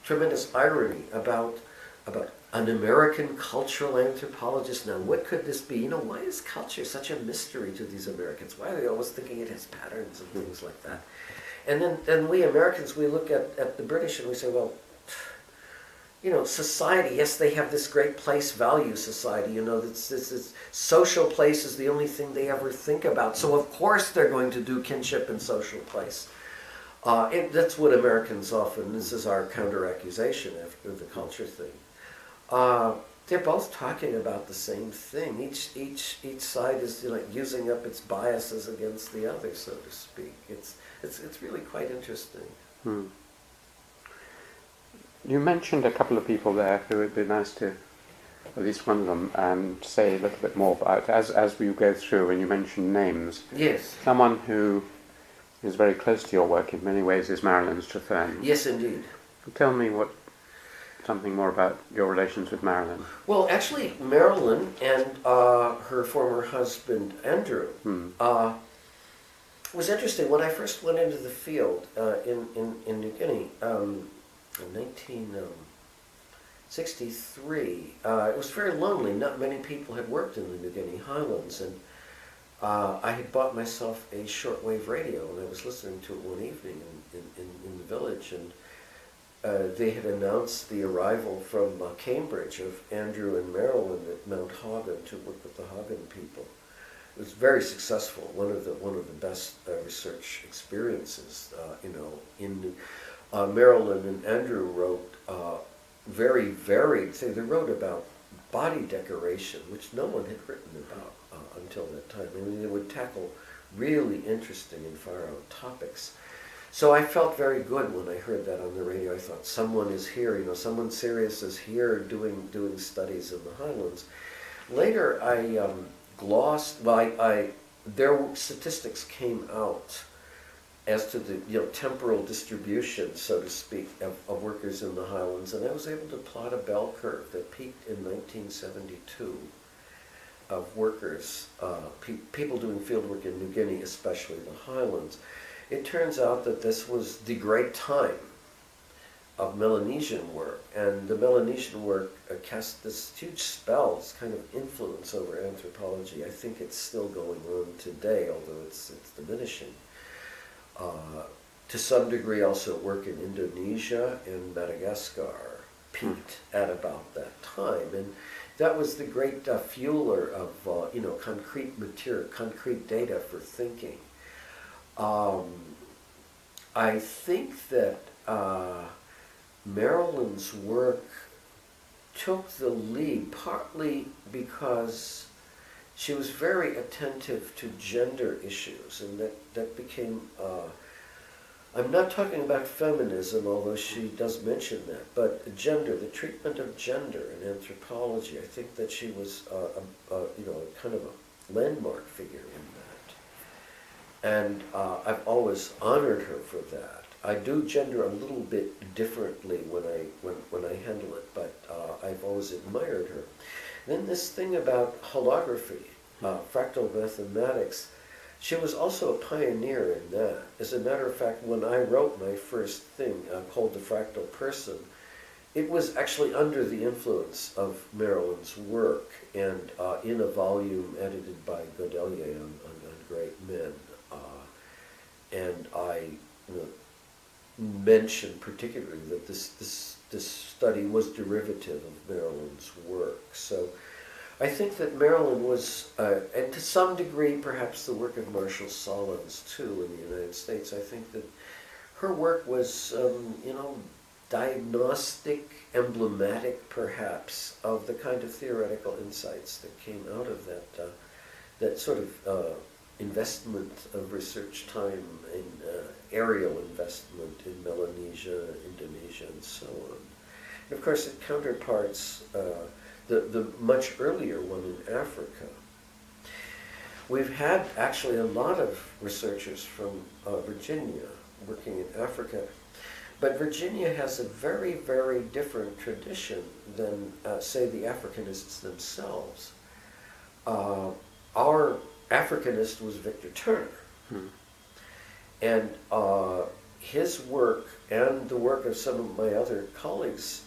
tremendous irony about an American cultural anthropologist. Now, what could this be? Why is culture such a mystery to these Americans? Why are they always thinking it has patterns and things like that? And then we Americans, we look at the British and we say, well, society, yes, they have this great place value society, this social place is the only thing they ever think about. So of course they're going to do kinship and social place. That's what Americans often, this is our counter-accusation after the culture thing. They're both talking about the same thing. Each side is using up its biases against the other, so to speak. It's really quite interesting. You mentioned a couple of people there who would be nice to, at least one of them, say a little bit more about, as we go through, and you mentioned names. Yes. Someone who is very close to your work in many ways is Marilyn Strathern. Yes, indeed. Tell me something more about your relations with Marilyn. Well, actually, Marilyn and her former husband, Andrew, was interesting. When I first went into the field in New Guinea in 1963, it was very lonely. Not many people had worked in the New Guinea highlands, and I had bought myself a shortwave radio, and I was listening to it one evening in the village, and they had announced the arrival from Cambridge of Andrew and Marilyn at Mount Hagen to work with the Hagen people. It was very successful. One of the best research experiences. Marilyn and Andrew wrote very varied things. They wrote about body decoration, which no one had written about until that time. I mean, they would tackle really interesting and far-out topics. So I felt very good when I heard that on the radio. I thought, someone is here, someone serious is here doing studies in the highlands. Later, their statistics came out as to the temporal distribution, so to speak, of workers in the highlands, and I was able to plot a bell curve that peaked in 1972 of workers, people doing field work in New Guinea, especially the highlands. It turns out that this was the great time of Melanesian work, and the Melanesian work cast this huge spell, this kind of influence over anthropology. I think it's still going on today, although it's diminishing. To some degree, also work in Indonesia and Madagascar peaked at about that time, and that was the great fueler of concrete material, concrete data for thinking. I think that Marilyn's work took the lead partly because she was very attentive to gender issues, and that became, I'm not talking about feminism, although she does mention that, but gender, the treatment of gender in anthropology. I think that she was kind of a landmark figure in that. And I've always honored her for that. I do gender a little bit differently when I handle it, but I've always admired her. Then this thing about holography, fractal mathematics, she was also a pioneer in that. As a matter of fact, when I wrote my first thing called The Fractal Person, it was actually under the influence of Marilyn's work and in a volume edited by Godelier on Great Men. And I mentioned particularly that this study was derivative of Marilyn's work. So I think that Marilyn was, and to some degree perhaps the work of Marshall Solons too in the United States, I think that her work was, diagnostic, emblematic perhaps of the kind of theoretical insights that came out of that sort of investment of research time in aerial investment in Melanesia, Indonesia, and so on. And of course, it counterparts the much earlier one in Africa. We've had actually a lot of researchers from Virginia working in Africa, but Virginia has a very, very different tradition than, say, the Africanists themselves. Our Africanist was Victor Turner. And his work and the work of some of my other colleagues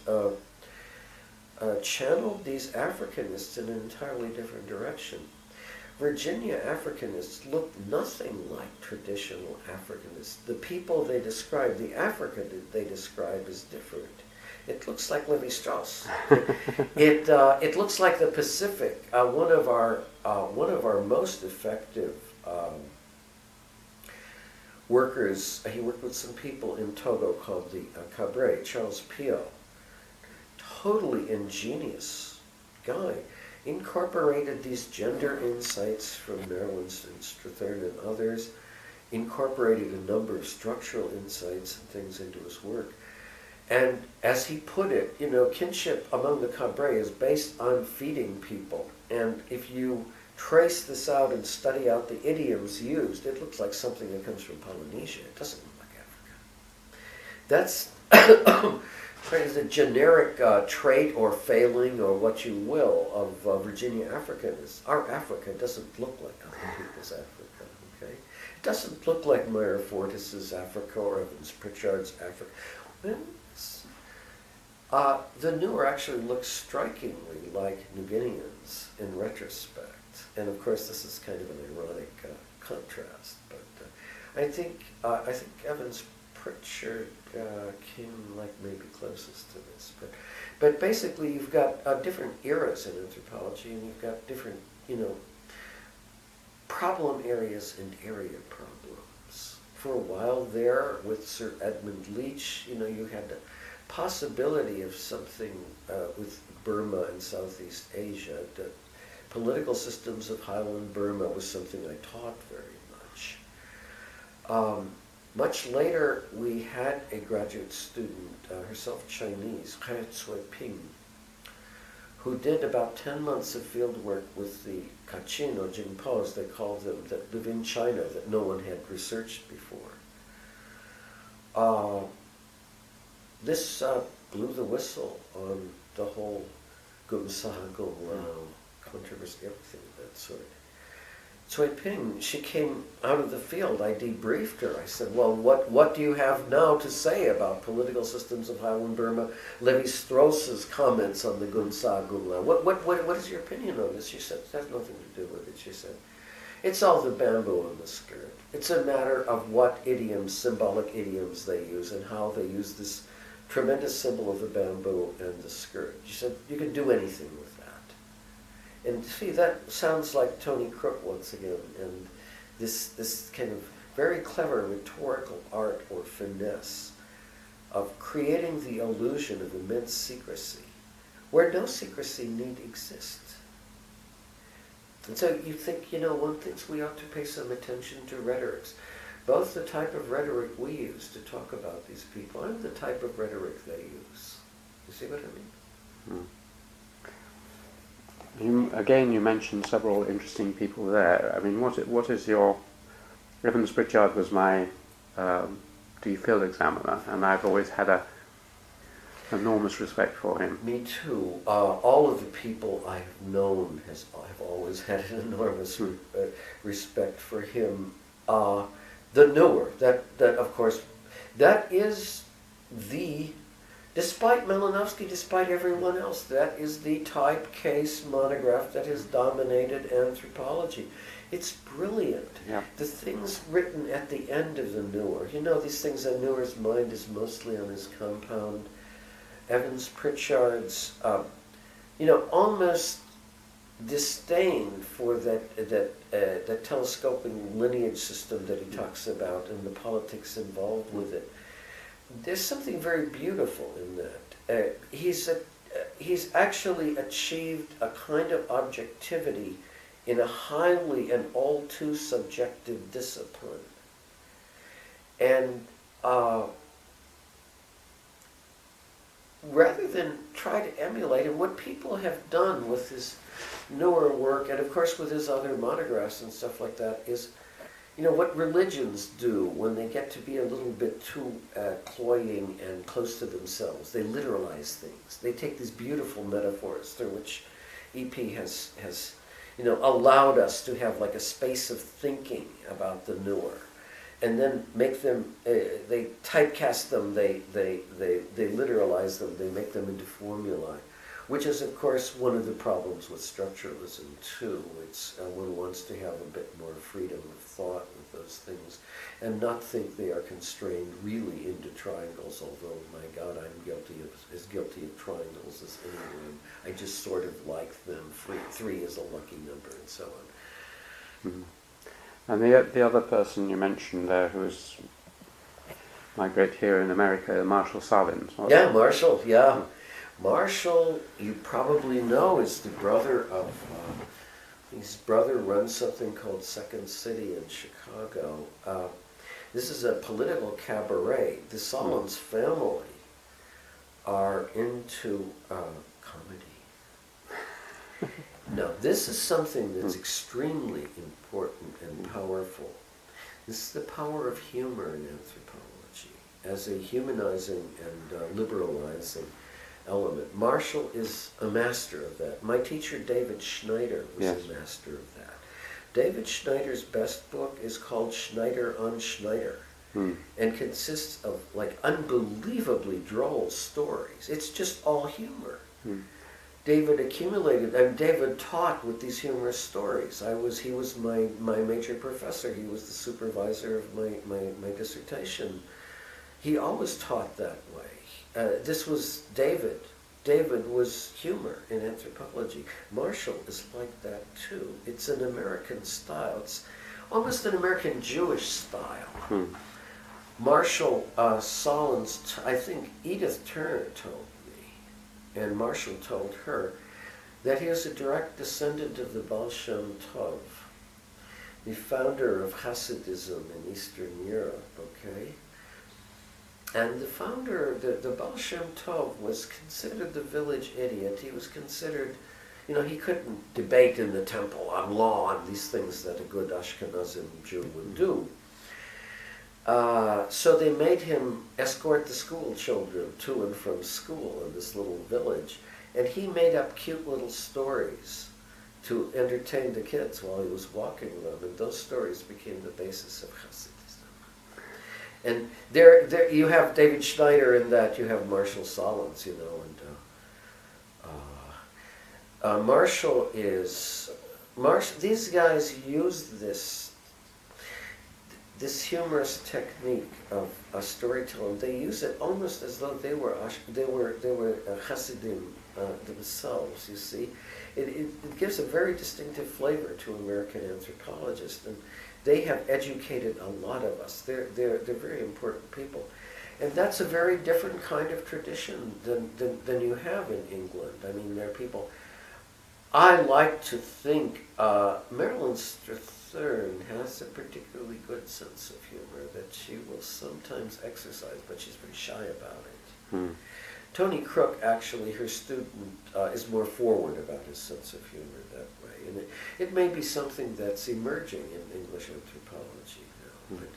channeled these Africanists in an entirely different direction. Virginia Africanists looked nothing like traditional Africanists. The people they describe, the Africa that they describe, is different. It looks like Levi-Strauss. It looks like the Pacific. One of our most effective workers. He worked with some people in Togo called the Cabré, Charles Pio. Totally ingenious guy. Incorporated these gender insights from Marilyn Strathern and others, incorporated a number of structural insights and things into his work. And as he put it, kinship among the Cabré is based on feeding people. And if you trace this out and study out the idioms used, it looks like something that comes from Polynesia. It doesn't look like Africa. That's the generic trait or failing or what you will of Virginia Africanists. Our Africa doesn't look like other people's Africa, okay? It doesn't look like Meyer Fortis's Africa or Evans Pritchard's Africa. The newer actually looks strikingly like New Guineans in retrospect. And of course, this is kind of an ironic contrast. But I think Evans Pritchard came like maybe closest to this. But basically, you've got different eras in anthropology, and you've got different problem areas and area problems. For a while there, with Sir Edmund Leach, you had the possibility of something with Burma and Southeast Asia. The political systems of Highland Burma was something I taught very much. Much later, we had a graduate student, herself Chinese, Hai Tsui Ping, who did about 10 months of field work with the Kachin or Jingpo, as they call them, that live in China that no one had researched before. This blew the whistle on the whole Gumsa Gumlao controversy, everything of that sort. Tsui Ping, she came out of the field. I debriefed her. I said, well, what do you have now to say about political systems of Highland Burma? Levi-Strauss's comments on the Gumsa Gumla. What is your opinion on this? She said, it has nothing to do with it. She said, it's all the bamboo on the skirt. It's a matter of what idioms, symbolic idioms they use and how they use this tremendous symbol of the bamboo and the skirt. She said, you can do anything with that. And see, that sounds like Tony Crook once again, and this kind of very clever rhetorical art or finesse of creating the illusion of immense secrecy, where no secrecy need exist. And so you think, one thinks we ought to pay some attention to rhetorics, both the type of rhetoric we use to talk about these people and the type of rhetoric they use. You see what I mean? Again, you mentioned several interesting people there. I mean, what is your... Evans Pritchard was my field examiner, and I've always had a enormous respect for him. Me too. All of the people I've known I've always had an enormous respect for him. The newer, that of course, that is despite Malinowski, despite everyone else, that is the type case monograph that has dominated anthropology. It's brilliant. Yeah. The things written at the end of the newer, these things on Newer's mind is mostly on his compound. Evans Pritchard's, almost disdain for that telescoping lineage system that he talks about and the politics involved with it. There's something very beautiful in that. He's actually achieved a kind of objectivity in a highly and all too subjective discipline. And rather than try to emulate him, what people have done with his newer work, and of course with his other monographs and stuff like that, is, what religions do when they get to be a little bit too cloying and close to themselves. They literalize things. They take these beautiful metaphors through which EP has allowed us to have like a space of thinking about the newer, and then make them, they typecast them, they literalize them, they make them into formulae, which is of course one of the problems with structuralism too. It's one wants to have a bit more freedom of thought with those things, and not think they are constrained really into triangles, although my God, I'm as guilty of triangles as anyone. I just sort of like them. Three is a lucky number, and so on. Mm-hmm. And the other person you mentioned there, who was my great hero in America, Marshall Salins. Yeah, Marshall, yeah. Marshall, you probably know, is the brother of, his brother runs something called Second City in Chicago. This is a political cabaret. The Salins family are into comedy. Now, this is something that's extremely important and powerful. This is the power of humor in anthropology as a humanizing and liberalizing element. Marshall is a master of that. My teacher, David Schneider, was a master of that. David Schneider's best book is called Schneider on Schneider, and consists of like unbelievably droll stories. It's just all humor. David accumulated, and David taught with these humorous stories. He was my major professor. He was the supervisor of my dissertation. He always taught that way. This was David. David was humor in anthropology. Marshall is like that too. It's an American style. It's almost an American Jewish style. Marshall Salins, I think Edith Turner told me, and Marshall told her, that he is a direct descendant of the Baal Shem Tov, the founder of Hasidism in Eastern Europe, okay? And the founder, the Baal Shem Tov, was considered the village idiot. He was considered, he couldn't debate in the temple on law and these things that a good Ashkenazim Jew would do. So they made him escort the school children to and from school in this little village. And he made up cute little stories to entertain the kids while he was walking them. And those stories became the basis of Hasidism. And there you have David Schneider in that, you have Marshall Salins, and Marshall is, these guys use this humorous technique of storytelling. They use it almost as though they were Hasidim themselves. You see, it gives a very distinctive flavor to American anthropologists, and they have educated a lot of us. They're very important people, and that's a very different kind of tradition than you have in England. I mean, there are people. I like to think Marilyn Strathern has a particularly good sense of humor that she will sometimes exercise, but she's very shy about it. Tony Crook, actually, her student, is more forward about his sense of humor that way. And it may be something that's emerging in English anthropology now, but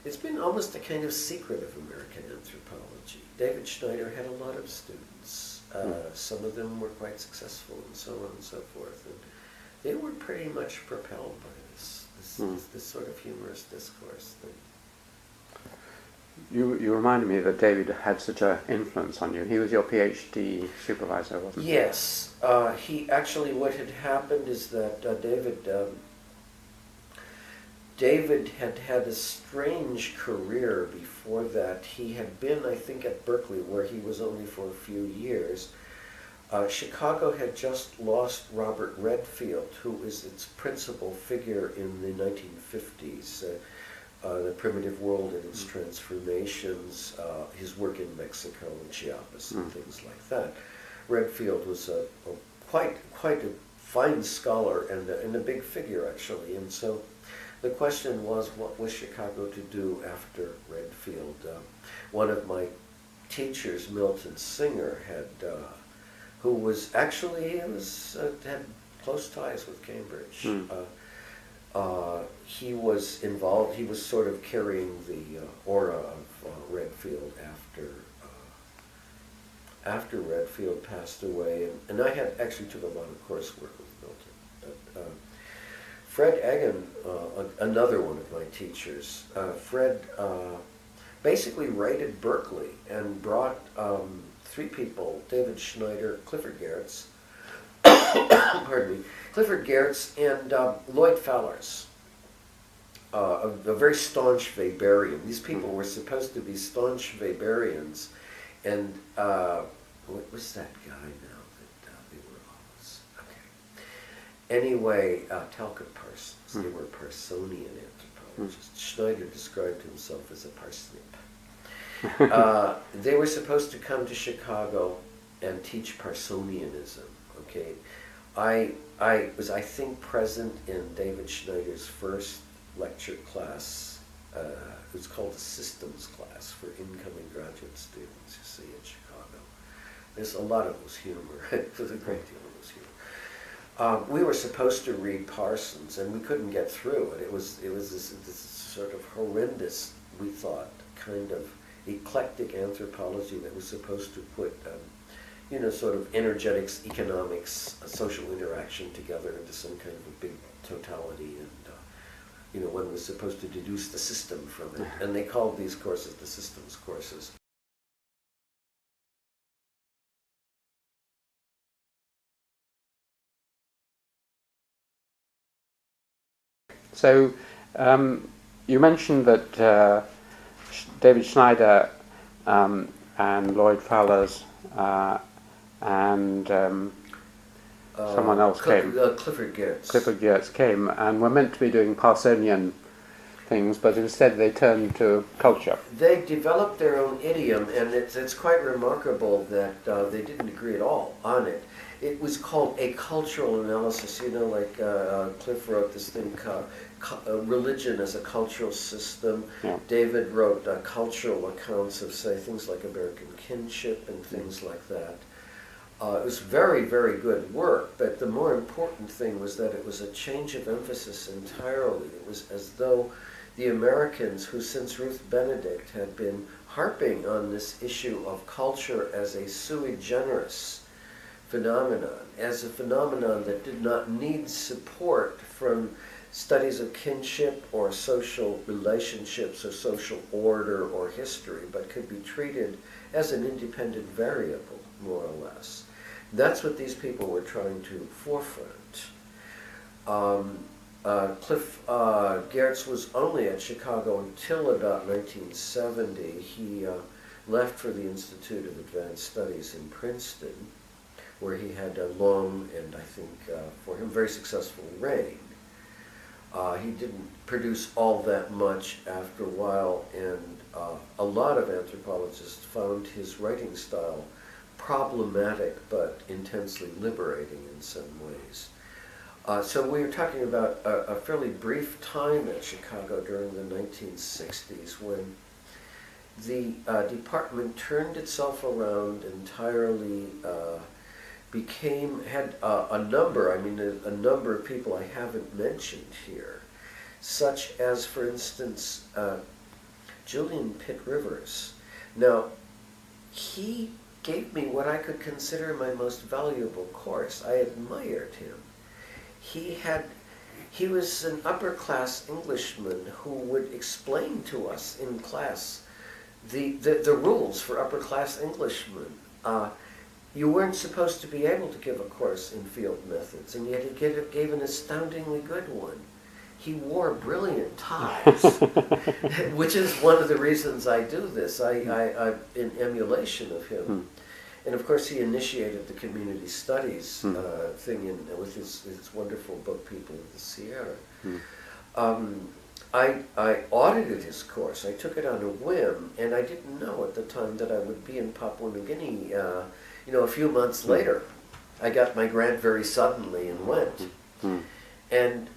It's been almost a kind of secret of American anthropology. David Schneider had a lot of students. Some of them were quite successful, and so on and so forth. And they were pretty much propelled by this sort of humorous discourse thing. You reminded me that David had such an influence on you. He was your PhD supervisor, wasn't he? Yes. He actually, what had happened is that David had had a strange career before that. He had been, I think, at Berkeley, where he was only for a few years. Chicago had just lost Robert Redfield, who is its principal figure in the 1950s. The primitive world and its transformations, his work in Mexico and Chiapas and things like that. Redfield was quite a fine scholar and a big figure, actually. And so the question was, what was Chicago to do after Redfield? One of my teachers, Milton Singer, who was actually, had close ties with Cambridge. He was involved, he was sort of carrying the aura of Redfield after Redfield passed away. And I had actually took a lot of coursework with Milton. Fred Egan, another one of my teachers, Fred basically raided Berkeley and brought three people, David Schneider, Clifford Geertz, pardon me, Clifford Geertz and Lloyd Fallers, a very staunch Weberian. These people were supposed to be staunch Weberians, and what was that guy now that they were always, okay. Anyway, Talcott Parsons, they were Parsonian anthropologists. Schneider described himself as a parsnip. They were supposed to come to Chicago and teach Parsonianism, okay. I was, I think, present in David Schneider's first lecture class. It was called the Systems class for incoming graduate students, you see, in Chicago. There's a lot of loose humor. There's a great deal of loose humor. We were supposed to read Parsons, and we couldn't get through it. It was this sort of horrendous, we thought, kind of eclectic anthropology that was supposed to put sort of energetics, economics, social interaction together into some kind of a big totality, and one was supposed to deduce the system from it, and they called these courses the systems courses. So you mentioned that David Schneider and Lloyd Fallers and someone else came. Clifford Geertz. Clifford Geertz came and were meant to be doing Parsonian things, but instead they turned to culture. They developed their own idiom, and it's quite remarkable that they didn't agree at all on it. It was called a cultural analysis, like Cliff wrote this thing, religion as a cultural system. Yeah. David wrote cultural accounts of, say, things like American kinship and things like that. It was very, very good work, but the more important thing was that it was a change of emphasis entirely. It was as though the Americans, who since Ruth Benedict had been harping on this issue of culture as a sui generis phenomenon, as a phenomenon that did not need support from studies of kinship or social relationships or social order or history, but could be treated as an independent variable, more or less. That's what these people were trying to forefront. Cliff Geertz was only at Chicago until about 1970. He left for the Institute of Advanced Studies in Princeton, where he had a long and, I think, for him, very successful reign. He didn't produce all that much after a while, and a lot of anthropologists found his writing style problematic but intensely liberating in some ways. So we were talking about a fairly brief time at Chicago during the 1960s when the department turned itself around entirely, had a number of people I haven't mentioned here, such as, for instance, Julian Pitt Rivers. Now, he gave me what I could consider my most valuable course. I admired him. He was an upper-class Englishman who would explain to us in class the rules for upper-class Englishmen. You weren't supposed to be able to give a course in field methods, and yet he gave an astoundingly good one. He wore brilliant ties, which is one of the reasons I do this. I in emulation of him. And of course, he initiated the community studies thing with his wonderful book, People of the Sierra. I audited his course. I took it on a whim, and I didn't know at the time that I would be in Papua New Guinea. A few months later, I got my grant very suddenly and went. And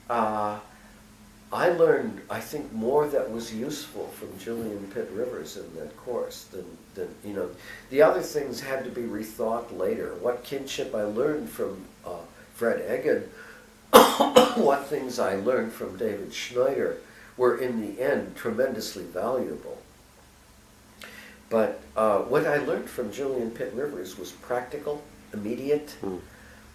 I learned, I think, more that was useful from Julian Pitt Rivers in that course than the other things had to be rethought later. What kinship I learned from Fred Egan, what things I learned from David Schneider were in the end tremendously valuable. But what I learned from Julian Pitt Rivers was practical, immediate.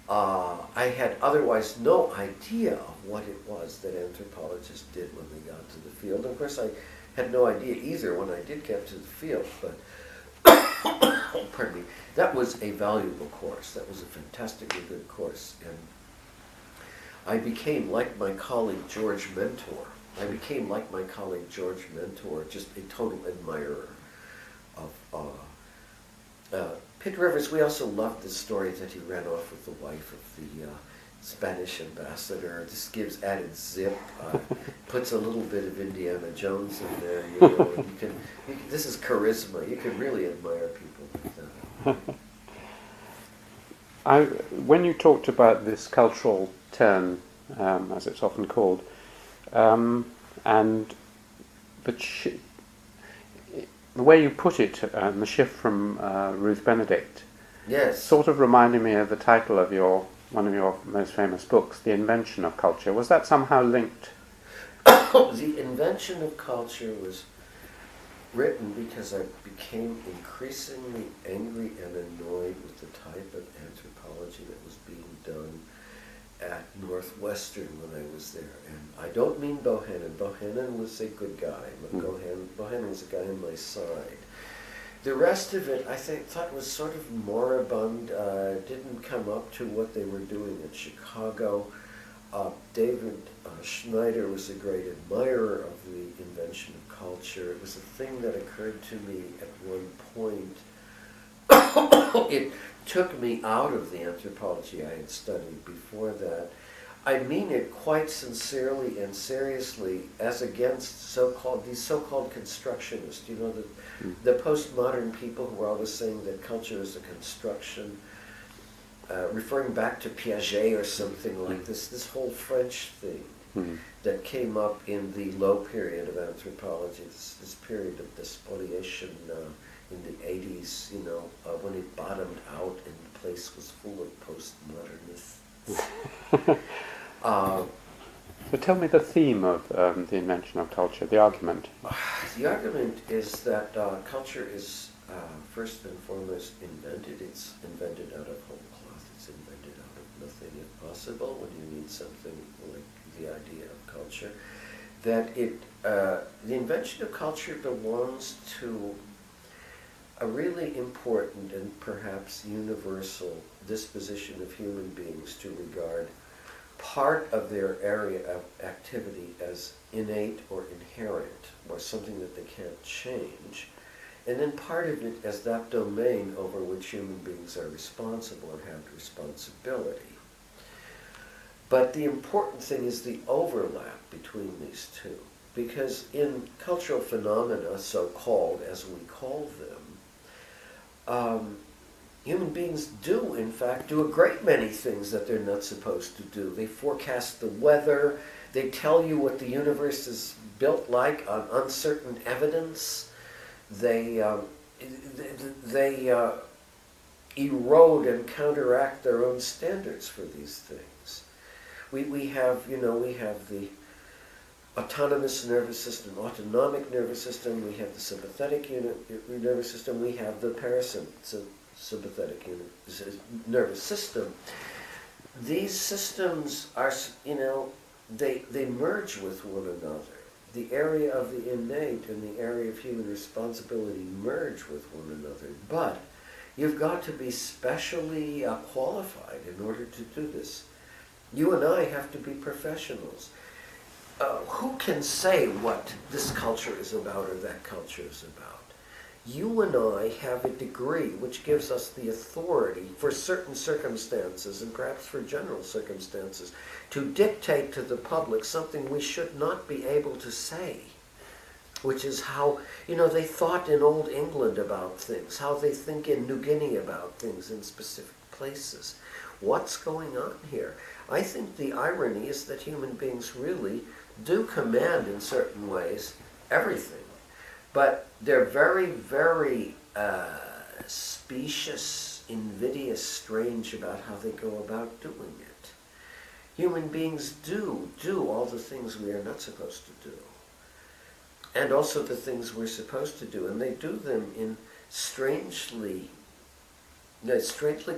I had otherwise no idea of what it was that anthropologists did when they got to the field. Of course, I had no idea either when I did get to the field, but pardon me, that was a valuable course. That was a fantastically good course. And I became like my colleague George Mentor. Just a total admirer of Pitt Rivers. We also loved the story that he ran off with the wife of the Spanish ambassador. This gives added zip, puts a little bit of Indiana Jones in there. This is charisma. You can really admire people with that. When you talked about this cultural turn, as it's often called, and the way you put it, the shift from Ruth Benedict, yes, sort of reminded me of the title of one of your most famous books, The Invention of Culture. Was that somehow linked? The Invention of Culture was written because I became increasingly angry and annoyed with the type of anthropology that was being done at Northwestern when I was there. And I don't mean Bohannon. Bohannon was a good guy. Bohannon was a guy on my side. The rest of it, I thought was sort of moribund, didn't come up to what they were doing in Chicago. David Schneider was a great admirer of the invention of culture. It was a thing that occurred to me at one point. It took me out of the anthropology I had studied before that. I mean it quite sincerely and seriously as against these so-called constructionists. The postmodern people who are always saying that culture is a construction, referring back to Piaget or something like this whole French thing that came up in the low period of anthropology, this period of spoliation in the 80s, when it bottomed out and the place was full of postmodernists. So tell me the theme of The Invention of Culture, the argument. The argument is that culture is first and foremost invented. It's invented out of whole cloth. It's invented out of nothing, if possible, when you need something like the idea of culture. That the invention of culture belongs to a really important and perhaps universal disposition of human beings to regard part of their area of activity as innate or inherent, or something that they can't change, and then part of it as that domain over which human beings are responsible or have responsibility. But the important thing is the overlap between these two, because in cultural phenomena, so-called, as we call them, human beings do, in fact, do a great many things that they're not supposed to do. They forecast the weather. They tell you what the universe is built like on uncertain evidence. They erode and counteract their own standards for these things. We have the autonomous nervous system, autonomic nervous system, we have the sympathetic nervous system, we have the parasympathetic nervous system. These systems are, they merge with one another. The area of the innate and the area of human responsibility merge with one another. But you've got to be specially qualified in order to do this. You and I have to be professionals. Who can say what this culture is about or that culture is about? You and I have a degree which gives us the authority for certain circumstances, and perhaps for general circumstances, to dictate to the public something we should not be able to say, which is how, they thought in Old England about things, how they think in New Guinea about things in specific places. What's going on here? I think the irony is that human beings really do command in certain ways everything. But they're very, very specious, invidious, strange about how they go about doing it. Human beings do all the things we are not supposed to do. And also the things we're supposed to do. And they do them in strangely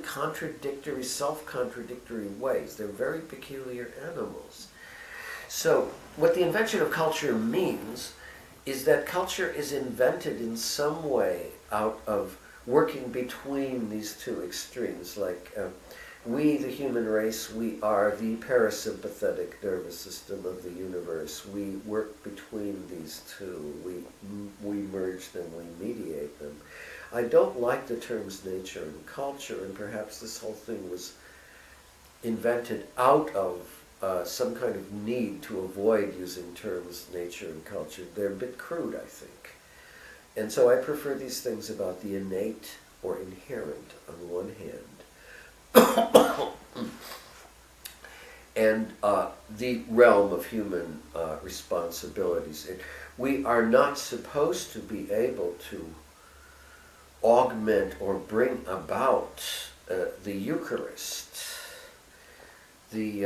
contradictory, self-contradictory ways. They're very peculiar animals. So what the invention of culture means is that culture is invented in some way out of working between these two extremes. Like we, the human race, we are the parasympathetic nervous system of the universe. We work between these two. We merge them, we mediate them. I don't like the terms nature and culture, and perhaps this whole thing was invented out of some kind of need to avoid using terms nature and culture. They're a bit crude, I think. And so I prefer these things about the innate or inherent on one hand, and the realm of human responsibilities. We are not supposed to be able to augment or bring about the Eucharist, the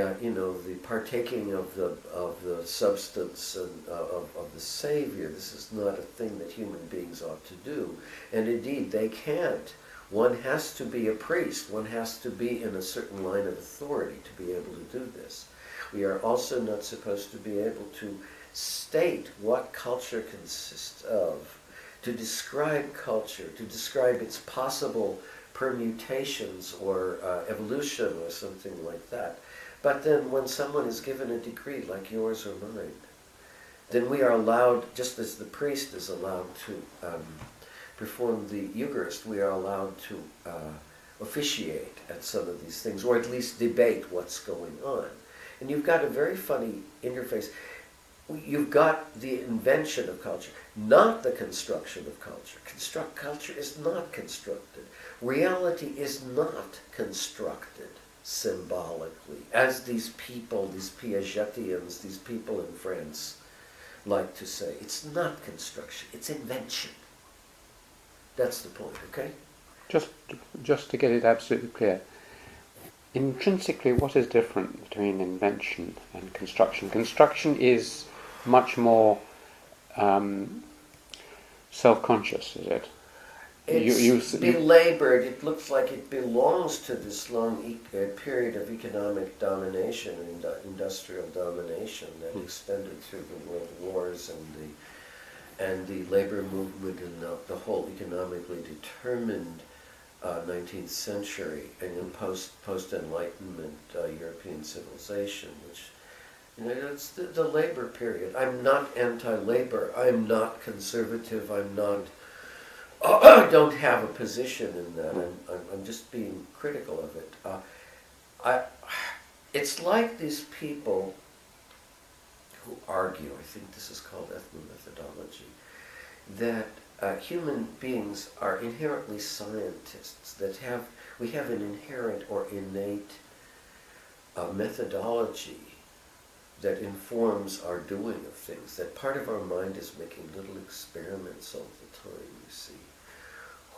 partaking of the substance and of the Savior. This is not a thing that human beings ought to do, and indeed they can't. One has to be a priest. One has to be in a certain line of authority to be able to do this. We are also not supposed to be able to state what culture consists of, to describe culture, to describe its possible permutations or evolution or something like that. But then when someone is given a degree like yours or mine, then we are allowed, just as the priest is allowed to perform the Eucharist, we are allowed to officiate at some of these things, or at least debate what's going on. And you've got a very funny interface. You've got the invention of culture, not the construction of culture. Culture is not constructed. Reality is not constructed symbolically, as these people, these Piagetians, these people in France like to say. It's not construction, it's invention. That's the point, okay? Just to get it absolutely clear, intrinsically, what is different between invention and construction? Construction is much more self-conscious, is it? It's belabored. It looks like it belongs to this long period of economic domination and industrial domination that extended through the world wars and the labor movement and the whole economically determined 19th century and in post-Enlightenment European civilization, which it's the labor period. I'm not anti-labor. I'm not conservative. I don't have a position in that. I'm just being critical of it. It's like these people who argue, I think this is called ethnomethodology, that human beings are inherently scientists, we have an inherent or innate methodology that informs our doing of things, that part of our mind is making little experiments all the time, you see.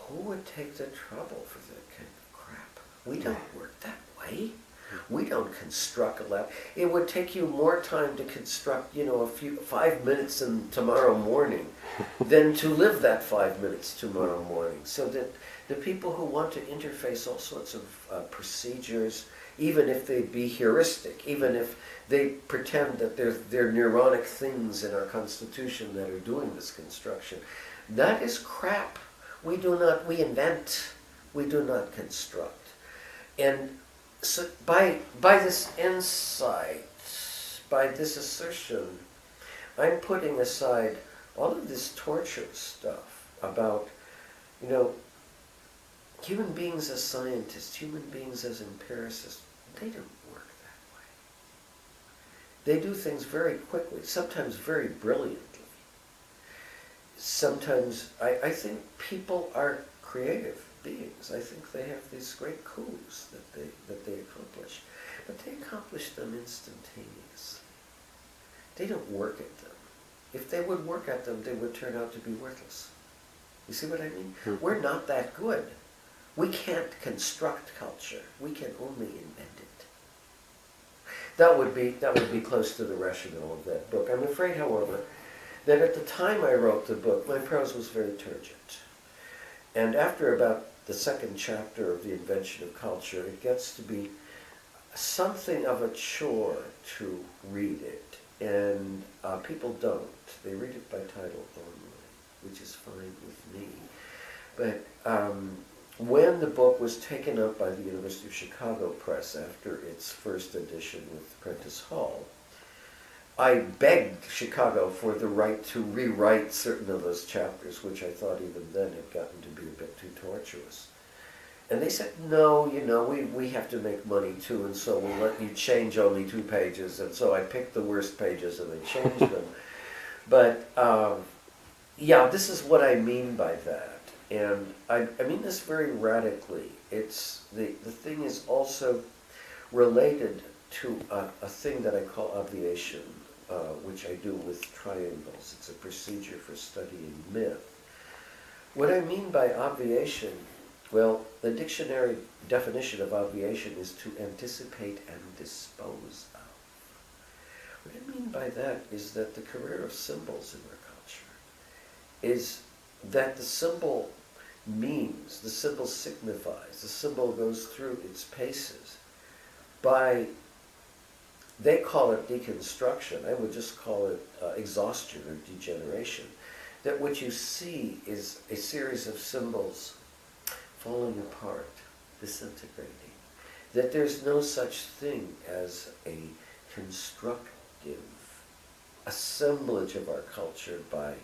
Who would take the trouble for that kind of crap? We don't work that way. We don't construct a lab. It would take you more time to construct, 5 minutes tomorrow morning than to live that 5 minutes tomorrow morning. So that the people who want to interface all sorts of procedures, even if they be heuristic, even if they pretend that they're neuronic things in our constitution that are doing this construction, that is crap. We invent, we do not construct. And so by this insight, by this assertion, I'm putting aside all of this torture stuff about, human beings as scientists, human beings as empiricists. They don't work that way. They do things very quickly, sometimes very brilliantly. Sometimes I think people are creative beings. I think they have these great coups that they accomplish, but they accomplish them instantaneously. They don't work at them. If they would work at them, they would turn out to be worthless. You see what I mean? We're not that good. We can't construct culture. We can only invent it. That would be close to the rationale of that book. I'm afraid, however, that at the time I wrote the book, my prose was very turgid. And after about the second chapter of The Invention of Culture, it gets to be something of a chore to read it. And people don't. They read it by title only, which is fine with me. But when the book was taken up by the University of Chicago Press after its first edition with Prentice Hall, I begged Chicago for the right to rewrite certain of those chapters, which I thought even then had gotten to be a bit too tortuous. And they said, no, we have to make money too, and so we'll let you change only 2 pages. And so I picked the worst pages and I changed them. But yeah, this is what I mean by that. And I mean this very radically. It's the thing is also related to a thing that I call obviation, which I do with triangles. It's a procedure for studying myth. What I mean by obviation, well, the dictionary definition of obviation is to anticipate and dispose of. What I mean by that is that the career of symbols in our culture is that the symbol means, the symbol signifies, the symbol goes through its paces by, they call it deconstruction, I would just call it exhaustion or degeneration, that what you see is a series of symbols falling apart, disintegrating, that there's no such thing as a constructive assemblage of our culture by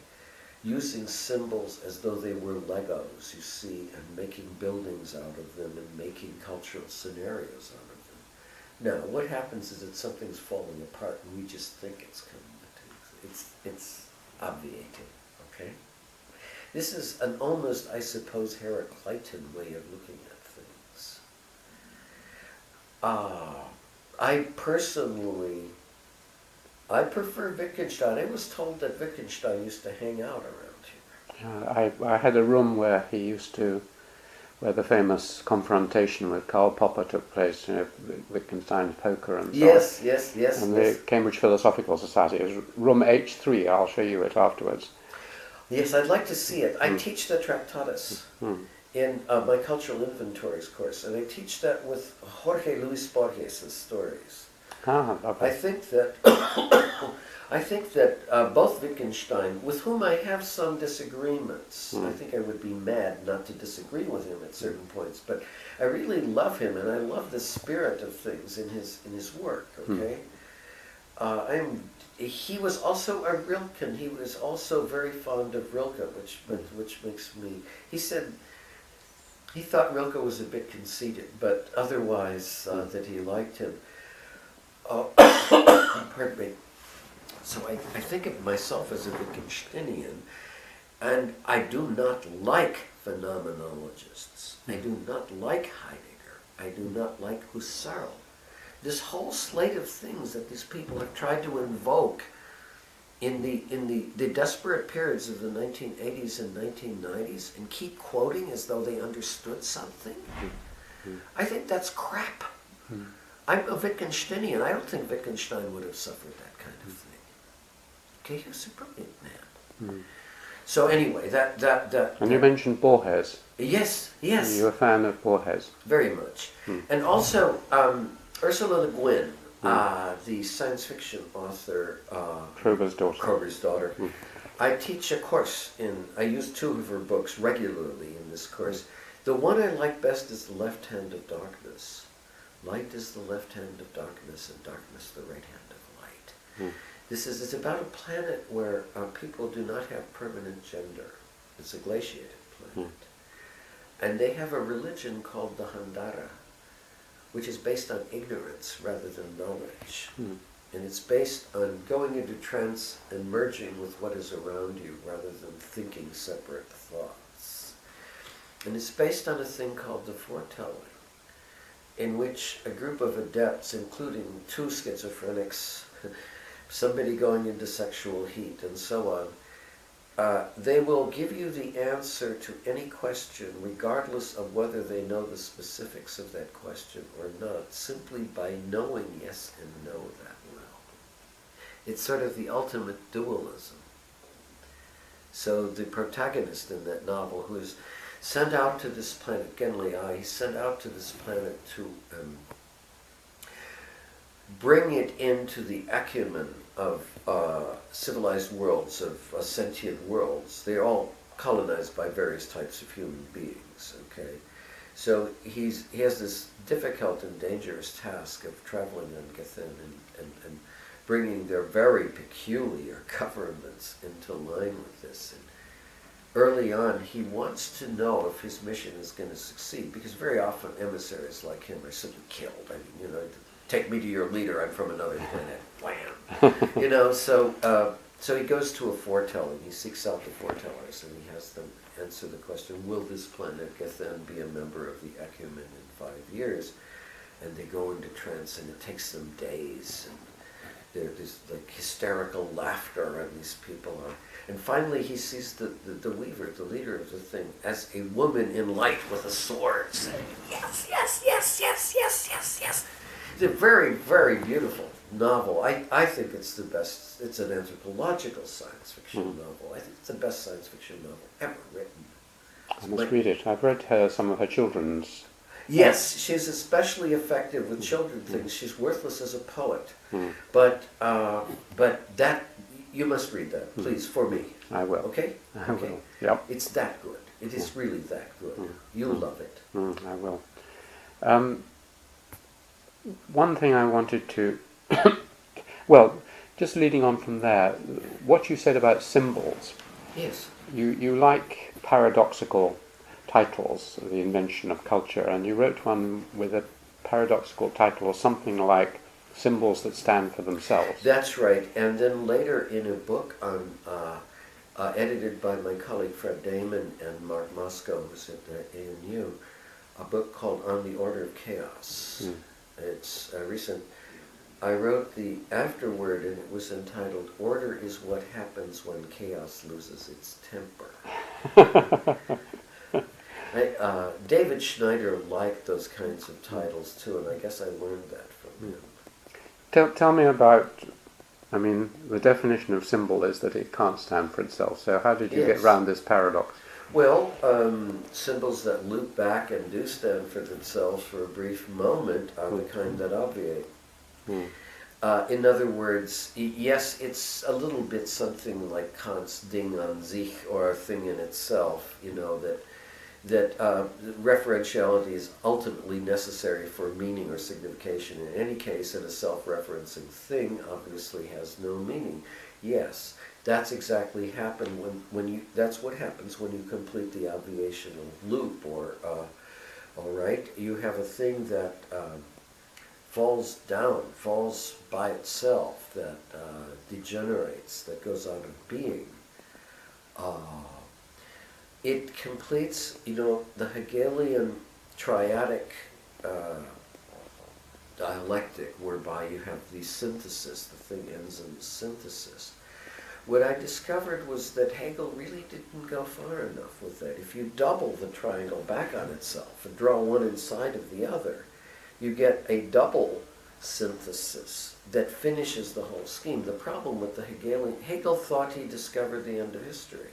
using symbols as though they were Legos, you see, and making buildings out of them and making cultural scenarios out of them. No, what happens is that something's falling apart and we just think it's coming to, it's obviating, okay? This is an almost, I suppose, Heraclitan way of looking at things. I personally, I prefer Wittgenstein. I was told that Wittgenstein used to hang out around here. I had a room where where the famous confrontation with Karl Popper took place, Wittgenstein's poker and so on. Yes. And the Cambridge Philosophical Society is room H3. I'll show you it afterwards. Yes, I'd like to see it. I teach the Tractatus in my cultural inventories course, and I teach that with Jorge Luis Borges' stories. Okay. I think that both Wittgenstein, with whom I have some disagreements, I think I would be mad not to disagree with him at certain points, but I really love him, and I love the spirit of things in his work. Okay, he was also a Rilken. He was also very fond of Rilke, which makes me. He said he thought Rilke was a bit conceited, but otherwise that he liked him. Pardon me. So I think of myself as a Wittgensteinian, and I do not like phenomenologists. I do not like Heidegger. I do not like Husserl. This whole slate of things that these people have tried to invoke in the desperate periods of the 1980s and 1990s and keep quoting as though they understood something, I think that's crap. I'm a Wittgensteinian. I don't think Wittgenstein would have suffered that kind of thing. Okay, he was a brilliant man. So anyway, And you mentioned Borges. Yes. You're a fan of Borges. Very much. And also Ursula Le Guin, the science fiction author. Kroger's daughter. Kroger's daughter. I teach a course I use 2 of her books regularly in this course. The one I like best is The Left Hand of Darkness. Light is the left hand of darkness, and darkness the right hand of light. It's about a planet where people do not have permanent gender. It's a glaciated planet. And they have a religion called the Handara, which is based on ignorance rather than knowledge. And it's based on going into trance and merging with what is around you rather than thinking separate thoughts. And it's based on a thing called the foretelling, in which a group of adepts, including 2 schizophrenics, somebody going into sexual heat, and so on, they will give you the answer to any question, regardless of whether they know the specifics of that question or not, simply by knowing yes and no that well. It's sort of the ultimate dualism. So the protagonist in that novel, who is sent out to this planet, Genliai, he's sent out to this planet to bring it into the acumen of civilized worlds, of sentient worlds. They're all colonized by various types of human beings, okay? So he has this difficult and dangerous task of traveling on Gethen and bringing their very peculiar governments into line with this. And early on, he wants to know if his mission is going to succeed, because very often emissaries like him are simply killed. I mean, take me to your leader, I'm from another planet. Wham! So he goes to a foretelling. He seeks out the foretellers, and he has them answer the question, will this planet Gethen be a member of the Ecumen in 5 years? And they go into trance, and it takes them days. And there's like hysterical laughter, and these people are. And finally he sees the weaver, the leader of the thing, as a woman in light with a sword, saying, yes, yes, yes, yes, yes, yes, yes. It's a very, very beautiful novel. I think it's the best. It's an anthropological science fiction novel. I think it's the best science fiction novel ever written. I must read it. I've read some of her children's. Yes, she's especially effective with children things. She's worthless as a poet. But that, you must read that, please, for me. I will. Okay? I will. Yep. It's that good. It is really that good. You'll love it. I will. One thing I wanted to... well, just leading on from there, what you said about symbols. Yes. You like paradoxical titles, The Invention of Culture, and you wrote one with a paradoxical title or something like Symbols That Stand for Themselves. That's right. And then later in a book on, edited by my colleague Fred Damon and Mark Moscow, who's at ANU, a book called On the Order of Chaos. It's recent. I wrote the afterword, and it was entitled, Order is What Happens When Chaos Loses Its Temper. David Schneider liked those kinds of titles too, and I guess I learned that from him. Tell me about, the definition of symbol is that it can't stand for itself, so how did you get around this paradox? Well, symbols that loop back and do stand for themselves for a brief moment are the kind that obviate. In other words, yes, it's a little bit something like Kant's Ding an sich, or a thing in itself, that referentiality is ultimately necessary for meaning or signification in any case, and a self-referencing thing obviously has no meaning. Yes, that's exactly that's what happens when you complete the obviational loop, or all right, you have a thing that falls by itself, that degenerates, that goes out of being. It completes, the Hegelian triadic dialectic, whereby you have the synthesis, the thing ends in the synthesis. What I discovered was that Hegel really didn't go far enough with that. If you double the triangle back on itself and draw one inside of the other, you get a double synthesis that finishes the whole scheme. The problem with the Hegel thought he discovered the end of history.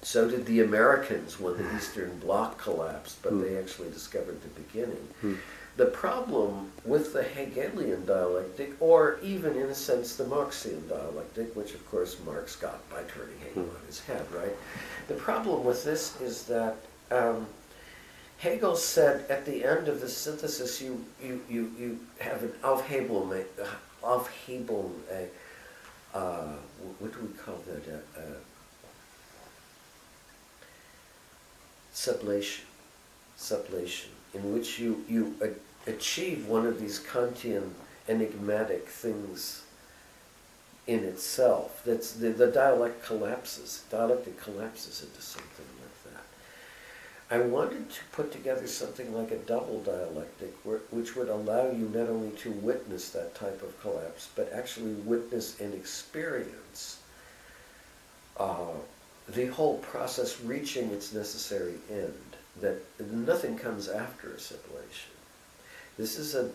So did the Americans when the Eastern Bloc collapsed, but they actually discovered the beginning. The problem with the Hegelian dialectic, or even in a sense the Marxian dialectic, which of course Marx got by turning Hegel on his head, right? The problem with this is that Hegel said at the end of the synthesis you have an Aufhebung, what do we call that? Sublation, in which you achieve one of these Kantian enigmatic things in itself. That's the dialectic collapses into something like that. I wanted to put together something like a double dialectic, which would allow you not only to witness that type of collapse, but actually witness and experience the whole process reaching its necessary end, that nothing comes after assimilation. This is a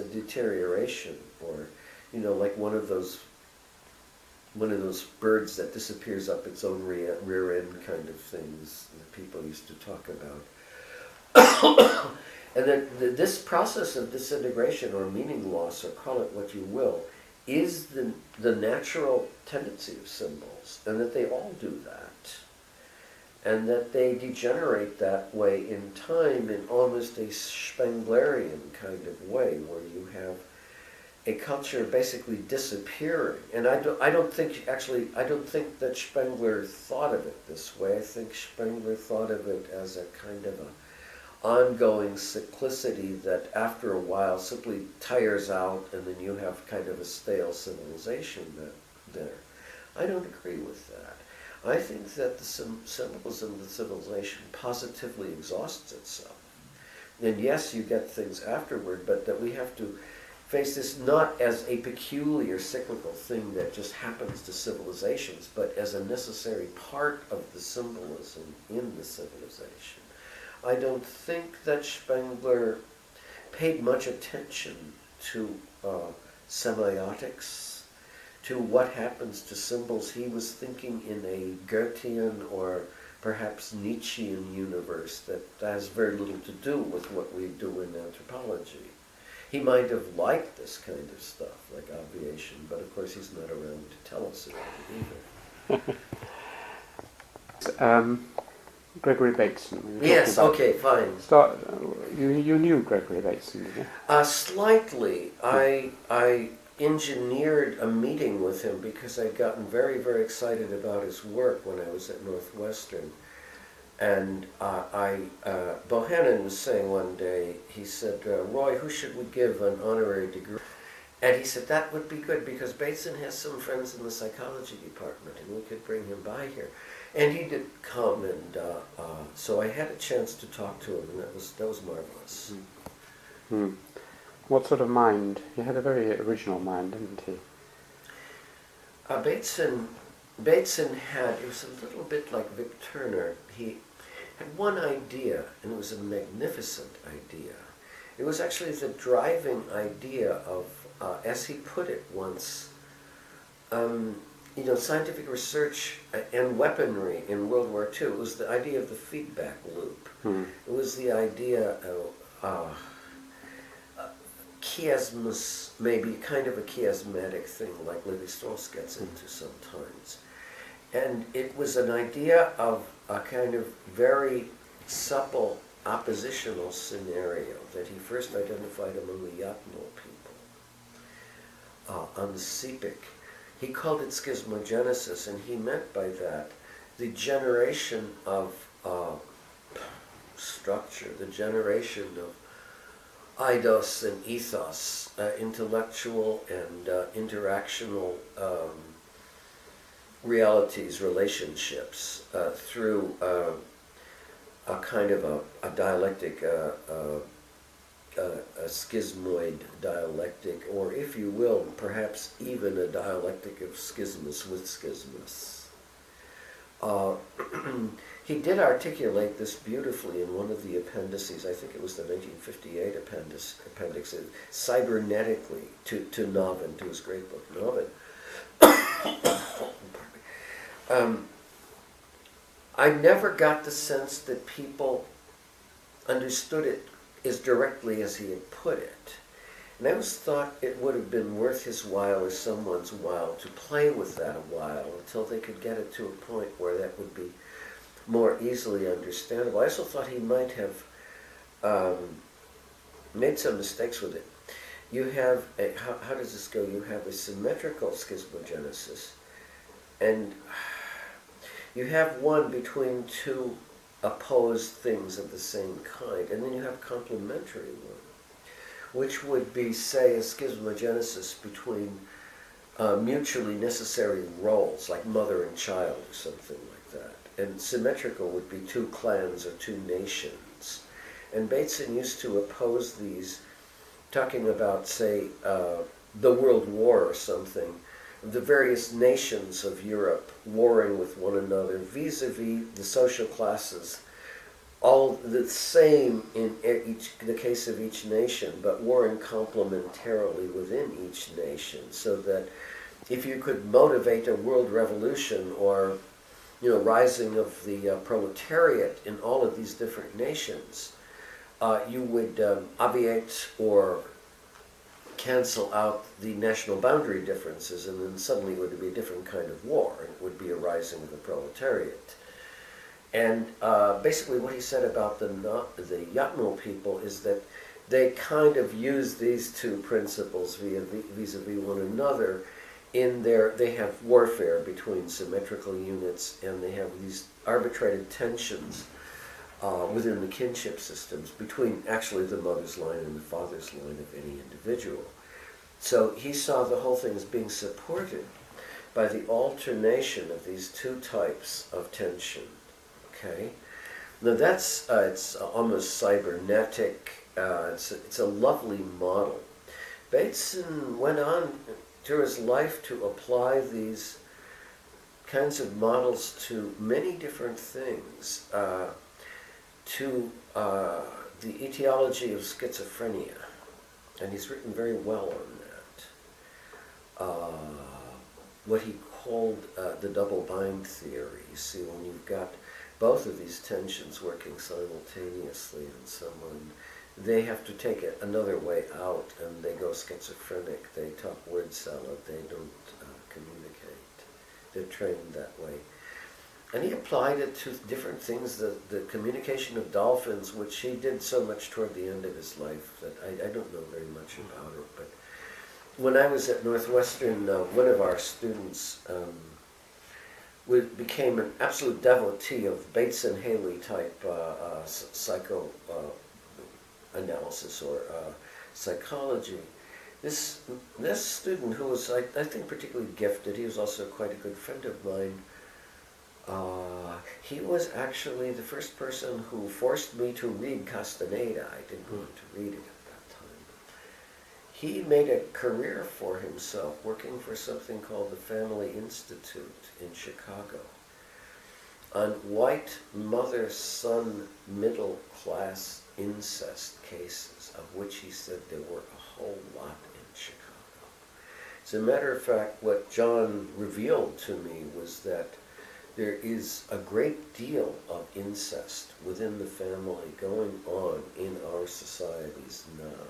deterioration, or like one of those birds that disappears up its own rear end kind of things that people used to talk about. And that this process of disintegration or meaning loss, or call it what you will, is the natural tendency of symbols, and that they all do that, and that they degenerate that way in time in almost a Spenglerian kind of way, where you have a culture basically disappearing. And I don't think that Spengler thought of it this way. I think Spengler thought of it as a kind of a ongoing cyclicity that after a while simply tires out, and then you have kind of a stale civilization there. I don't agree with that. I think that the symbolism of the civilization positively exhausts itself. And yes, you get things afterward, but that we have to face this not as a peculiar cyclical thing that just happens to civilizations, but as a necessary part of the symbolism in the civilization. I don't think that Spengler paid much attention to semiotics, to what happens to symbols. He was thinking in a Goethean or perhaps Nietzschean universe that has very little to do with what we do in anthropology. He might have liked this kind of stuff, like obviation, but of course he's not around to tell us about it either. Gregory Bateson. Yes, okay, fine. You knew Gregory Bateson, did you? Slightly. I engineered a meeting with him because I'd gotten very, very excited about his work when I was at Northwestern. And Bohannon was saying one day, he said, Roy, who should we give an honorary degree? And he said, that would be good because Bateson has some friends in the psychology department and we could bring him by here. And he did come, and so I had a chance to talk to him, and that was marvelous. Mm. What sort of mind? He had a very original mind, didn't he? Bateson had, it was a little bit like Vic Turner. He had one idea, and it was a magnificent idea. It was actually the driving idea of, as he put it once, scientific research and weaponry in World War II. It was the idea of the feedback loop. It was the idea of chiasmus, maybe kind of a chiasmatic thing like Lévi-Strauss gets into sometimes. And it was an idea of a kind of very supple oppositional scenario that he first identified among the Yatmo people on the Sepik. He called it schismogenesis, and he meant by that the generation of structure, the generation of eidos and ethos, intellectual and interactional realities, relationships, through a kind of a dialectic, a schismoid dialectic, or if you will, perhaps even a dialectic of schismus with schismus. Uh, he did articulate this beautifully in one of the appendices. I think it was the 1958 appendix, cybernetically to Novin, to his great book Novin. I never got the sense that people understood it as directly as he had put it. And I always thought it would have been worth his while or someone's while to play with that a while until they could get it to a point where that would be more easily understandable. I also thought he might have made some mistakes with it. You have, how does this go? You have a symmetrical schismogenesis, and you have one between two opposed things of the same kind, and then you have complementary one, which would be, say, a schismogenesis between mutually necessary roles, like mother and child or something like that. And symmetrical would be two clans or two nations. And Bateson used to oppose these, talking about, say, the World War or something, the various nations of Europe warring with one another vis-a-vis the social classes, all the same in the case of each nation, but warring complementarily within each nation, so that if you could motivate a world revolution or rising of the proletariat in all of these different nations, you would obviate or cancel out the national boundary differences, and then suddenly it would be a different kind of war, and it would be a rising of the proletariat. And basically what he said about the Yatmo people is that they kind of use these two principles vis-a-vis one another in they have warfare between symmetrical units, and they have these arbitrated tensions within the kinship systems between actually the mother's line and the father's line of any individual. So he saw the whole thing as being supported by the alternation of these two types of tension. Okay, now that's it's almost cybernetic. It's a lovely model. Bateson went on through his life to apply these kinds of models to many different things. To the etiology of schizophrenia, and he's written very well on that. What he called the double bind theory. You see, when you've got both of these tensions working simultaneously in someone, they have to take it another way out, and they go schizophrenic. They talk word salad. They don't communicate. They're trained that way. And he applied it to different things, the communication of dolphins, which he did so much toward the end of his life that I don't know very much about it. But when I was at Northwestern, one of our students became an absolute devotee of Bateson-Haley type psychoanalysis or psychology. This student, who was, I think, particularly gifted, he was also quite a good friend of mine. He was actually the first person who forced me to read Castaneda. I didn't want to read it at that time. He made a career for himself working for something called the Family Institute in Chicago on white mother-son middle-class incest cases, of which he said there were a whole lot in Chicago. As a matter of fact, what John revealed to me was that there is a great deal of incest within the family going on in our societies now.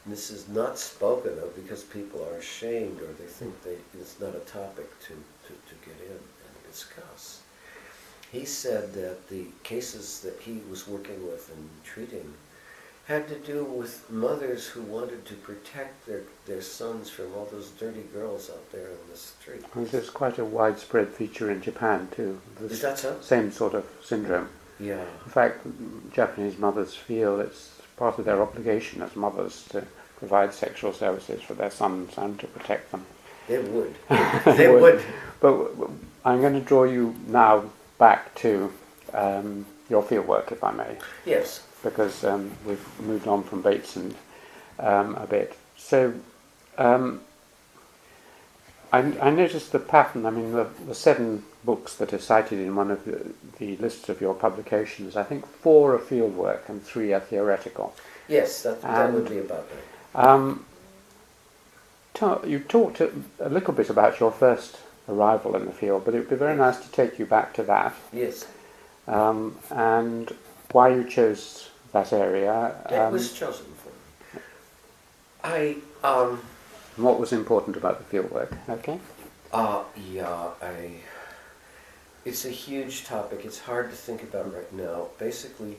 And this is not spoken of because people are ashamed, or they think it's not a topic to get in and discuss. He said that the cases that he was working with and treating had to do with mothers who wanted to protect their sons from all those dirty girls out there on the street. And this is quite a widespread feature in Japan too. Is that so? Same sort of syndrome. Yeah. In fact, Japanese mothers feel it's part of their obligation as mothers to provide sexual services for their sons and to protect them. They would. They would. But I'm going to draw you now back to your fieldwork, if I may. Yes. Because we've moved on from Bateson a bit. So I noticed the pattern. I mean, the 7 books that are cited in one of the lists of your publications, I think 4 are fieldwork and 3 are theoretical. Yes, that And would be about right. You talked a little bit about your first arrival in the field, but it would be very nice to take you back to that. Yes. And why you chose that area. It was chosen for me. And what was important about the fieldwork, okay? It's a huge topic. It's hard to think about right now. Basically,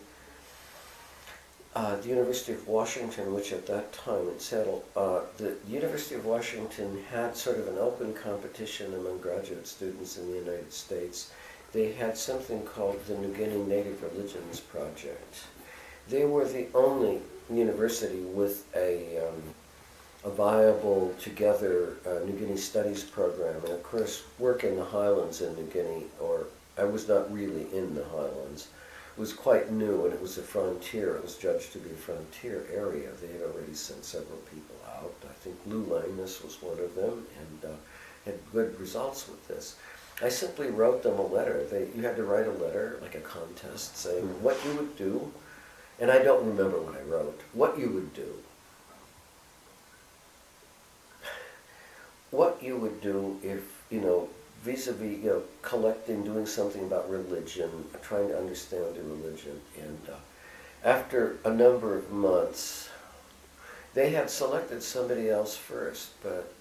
the University of Washington, which at that time in Seattle, the University of Washington had sort of an open competition among graduate students in the United States. They had something called the New Guinea Native Religions Project. They were the only university with a viable, together New Guinea Studies program. And of course, work in the highlands in New Guinea, or I was not really in the highlands, was quite new, and it was a frontier. It was judged to be a frontier area. They had already sent several people out. I think Lou Langness was one of them, and had good results with this. I simply wrote them a letter. You had to write a letter, like a contest, saying what you would do, and I don't remember what I wrote, what you would do. What you would do if, vis-a-vis, collecting, doing something about religion, trying to understand the religion. And after a number of months, they had selected somebody else first, but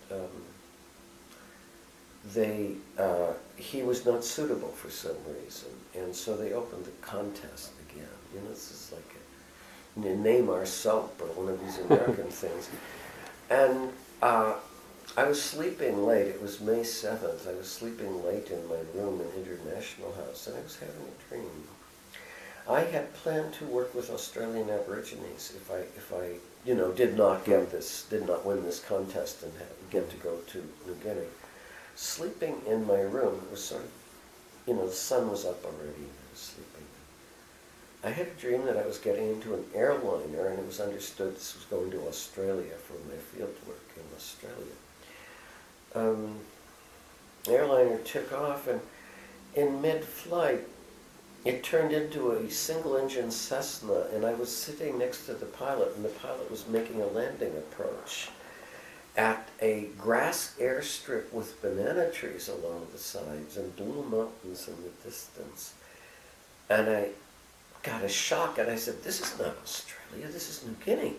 he was not suitable for some reason. And so they opened the contest again. This is like name our soap or one of these American things. And I was sleeping late. It was May 7th. I was sleeping late in my room in International House, and I was having a dream. I had planned to work with Australian Aborigines if I did not win this contest and get to go to New Guinea. Sleeping in my room, it was sort of, the sun was up already, and I was sleeping. I had a dream that I was getting into an airliner, and it was understood this was going to Australia for my field work in Australia. The airliner took off, and in mid-flight, it turned into a single-engine Cessna, and I was sitting next to the pilot, and the pilot was making a landing approach at a grass airstrip with banana trees along the sides and blue mountains in the distance. And I got a shock, and I said, this is not Australia, this is New Guinea.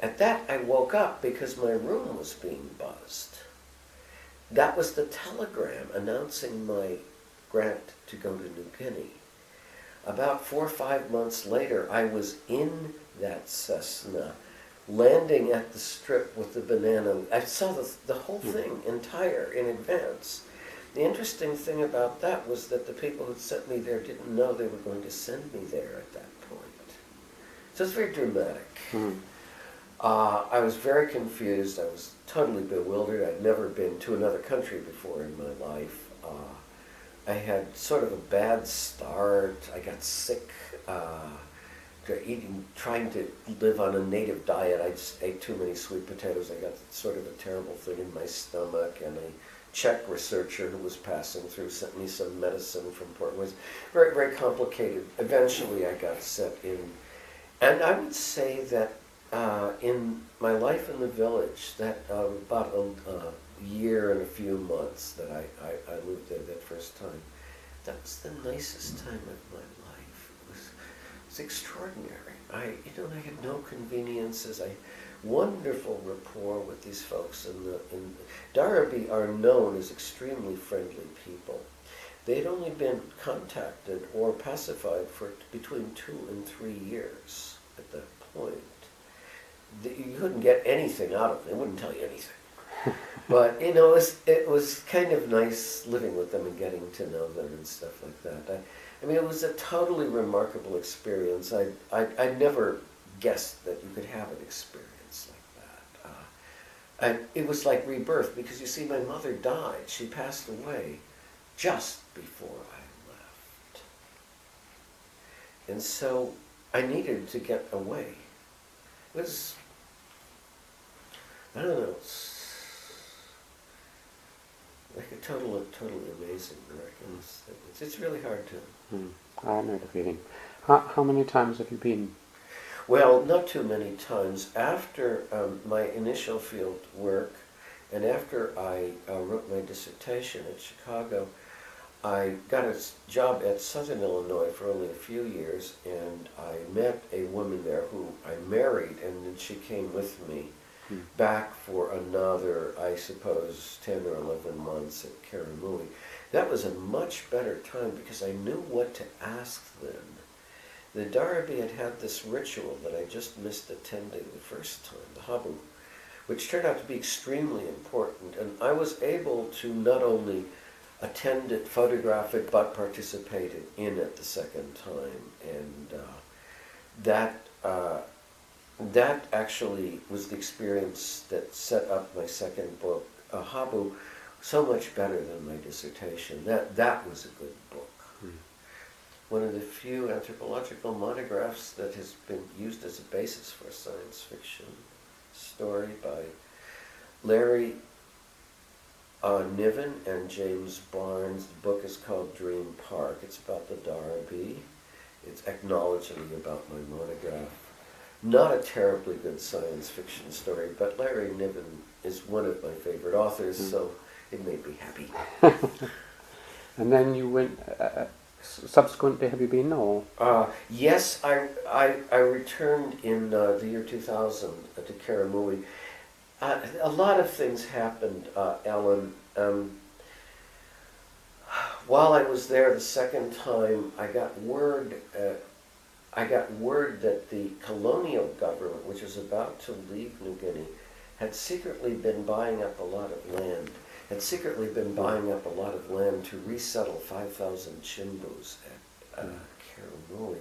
At that, I woke up because my room was being buzzed. That was the telegram announcing my grant to go to New Guinea. About 4 or 5 months later, I was in that Cessna, landing at the strip with the banana. I saw the whole thing entire in advance. The interesting thing about that was that the people who sent me there didn't know they were going to send me there at that point. So it's very dramatic. Mm-hmm. I was very confused. I was totally bewildered. I'd never been to another country before in my life. I had sort of a bad start. I got sick, trying to live on a native diet. I just ate too many sweet potatoes. I got sort of a terrible thing in my stomach, and a Czech researcher who was passing through sent me some medicine from Portland. It was very, very complicated. Eventually I got set in. And I would say that in my life in the village, that about a year and a few months that I lived there that first time, that was the nicest time of my life. It was extraordinary. I had no conveniences. Wonderful rapport with these folks in Darabee are known as extremely friendly people. They'd only been contacted or pacified for between 2 and 3 years at that point. You couldn't get anything out of them. They wouldn't tell you anything. But, it was kind of nice living with them and getting to know them and stuff like that. It was a totally remarkable experience. I never guessed that you could have an experience like that. And it was like rebirth, because you see, my mother died. She passed away just before I left. And so I needed to get away. It was, I don't know, totally amazing work. And it's really hard to. I know the feeling. How many times have you been? Well, not too many times. After my initial field work, and after I wrote my dissertation at Chicago, I got a job at Southern Illinois for only a few years, and I met a woman there who I married, and then she came with me back for another, I suppose, 10 or 11 months at Karamui. That was a much better time because I knew what to ask then. The Darby had this ritual that I just missed attending the first time, the habu, which turned out to be extremely important, and I was able to not only attend it, photograph it, but participated in it the second time, and that actually was the experience that set up my second book, Habu, so much better than my dissertation. That was a good book. One of the few anthropological monographs that has been used as a basis for a science fiction story by Larry Niven and James Barnes. The book is called Dream Park. It's about the Darby. It's acknowledging about my monograph. Not a terribly good science fiction story, but Larry Niven is one of my favorite authors, so it made me happy. And then you went, subsequently have you been, or? Yes, I returned in the year 2000 to Karamui. A lot of things happened, Alan. While I was there the second time, I got word that the colonial government, which was about to leave New Guinea, had secretly been buying up a lot of land. To resettle 5,000 Chimbus at Karamui.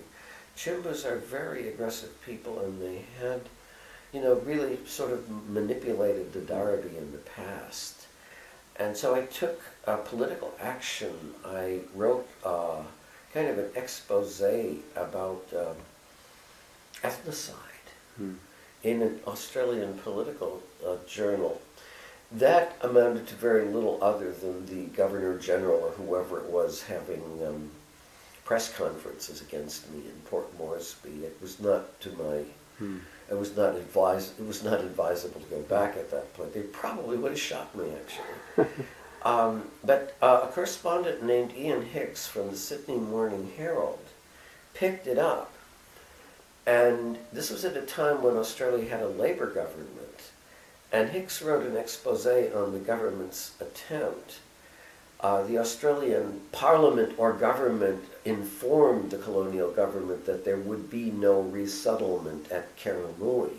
Chimbus are very aggressive people, and they had, really sort of manipulated the Darby in the past. And so I took political action. I wrote kind of an expose about ethnocide in an Australian political journal. That amounted to very little other than the Governor General or whoever it was having press conferences against me in Port Moresby. It was not to my. It was not advisable to go back at that point. They probably would have shot me, actually. But a correspondent named Ian Hicks from the Sydney Morning Herald picked it up. And this was at a time when Australia had a Labour government. And Hicks wrote an expose on the government's attempt. The Australian Parliament or government informed the colonial government that there would be no resettlement at Karamui.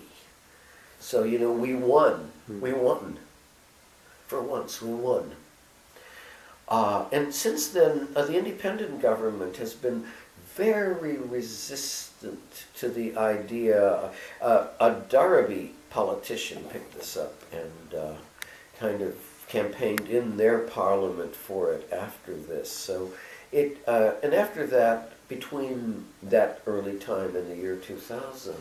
So, we won. We won. For once, we won. And since then, the independent government has been very resistant to the idea. A Darby politician picked this up and kind of campaigned in their parliament for it after this. So and after that, between that early time and the year 2000,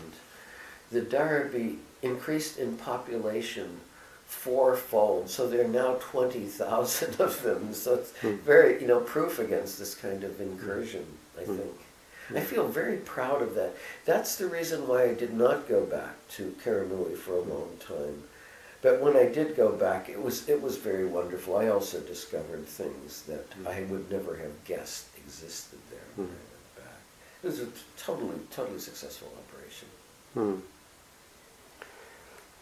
the Darby increased in population fourfold. So there are now 20,000 of them. So it's very, proof against this kind of incursion, I think. I feel very proud of that. That's the reason why I did not go back to Karamui for a long time. But when I did go back, it was very wonderful. I also discovered things that I would never have guessed existed there when I went back. It was a totally successful operation.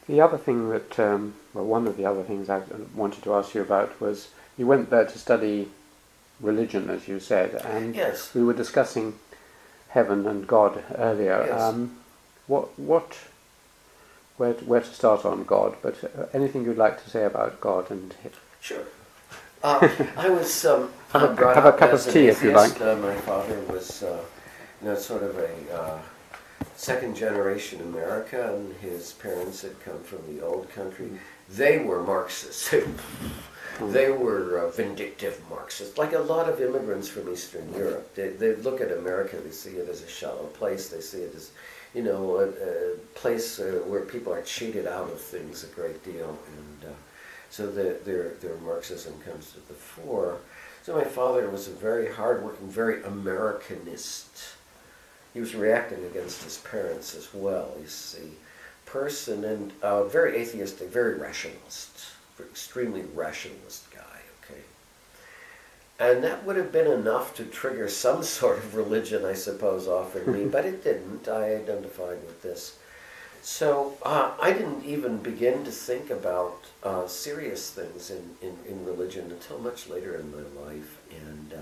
The other thing that, one of the other things I wanted to ask you about was you went there to study religion, as you said, and yes. We were discussing heaven and God earlier. Yes. Where to start on God, but anything you'd like to say about God and Sure. I was have brought a up cup as of tea an if you atheist. like. My father was sort of a second generation American. His parents had come from the old country. They were Marxists. They were vindictive Marxists, like a lot of immigrants from Eastern Europe. They look at America, they see it as a shallow place, they see it as, a place where people are cheated out of things a great deal. And So their Marxism comes to the fore. So my father was a very hardworking, very Americanist. He was reacting against his parents as well, you see. Person, and very atheistic, very rationalist, extremely rationalist guy, okay? And that would have been enough to trigger some sort of religion, I suppose, off in me, but it didn't. I identified with this. So I didn't even begin to think about serious things in religion until much later in my life. And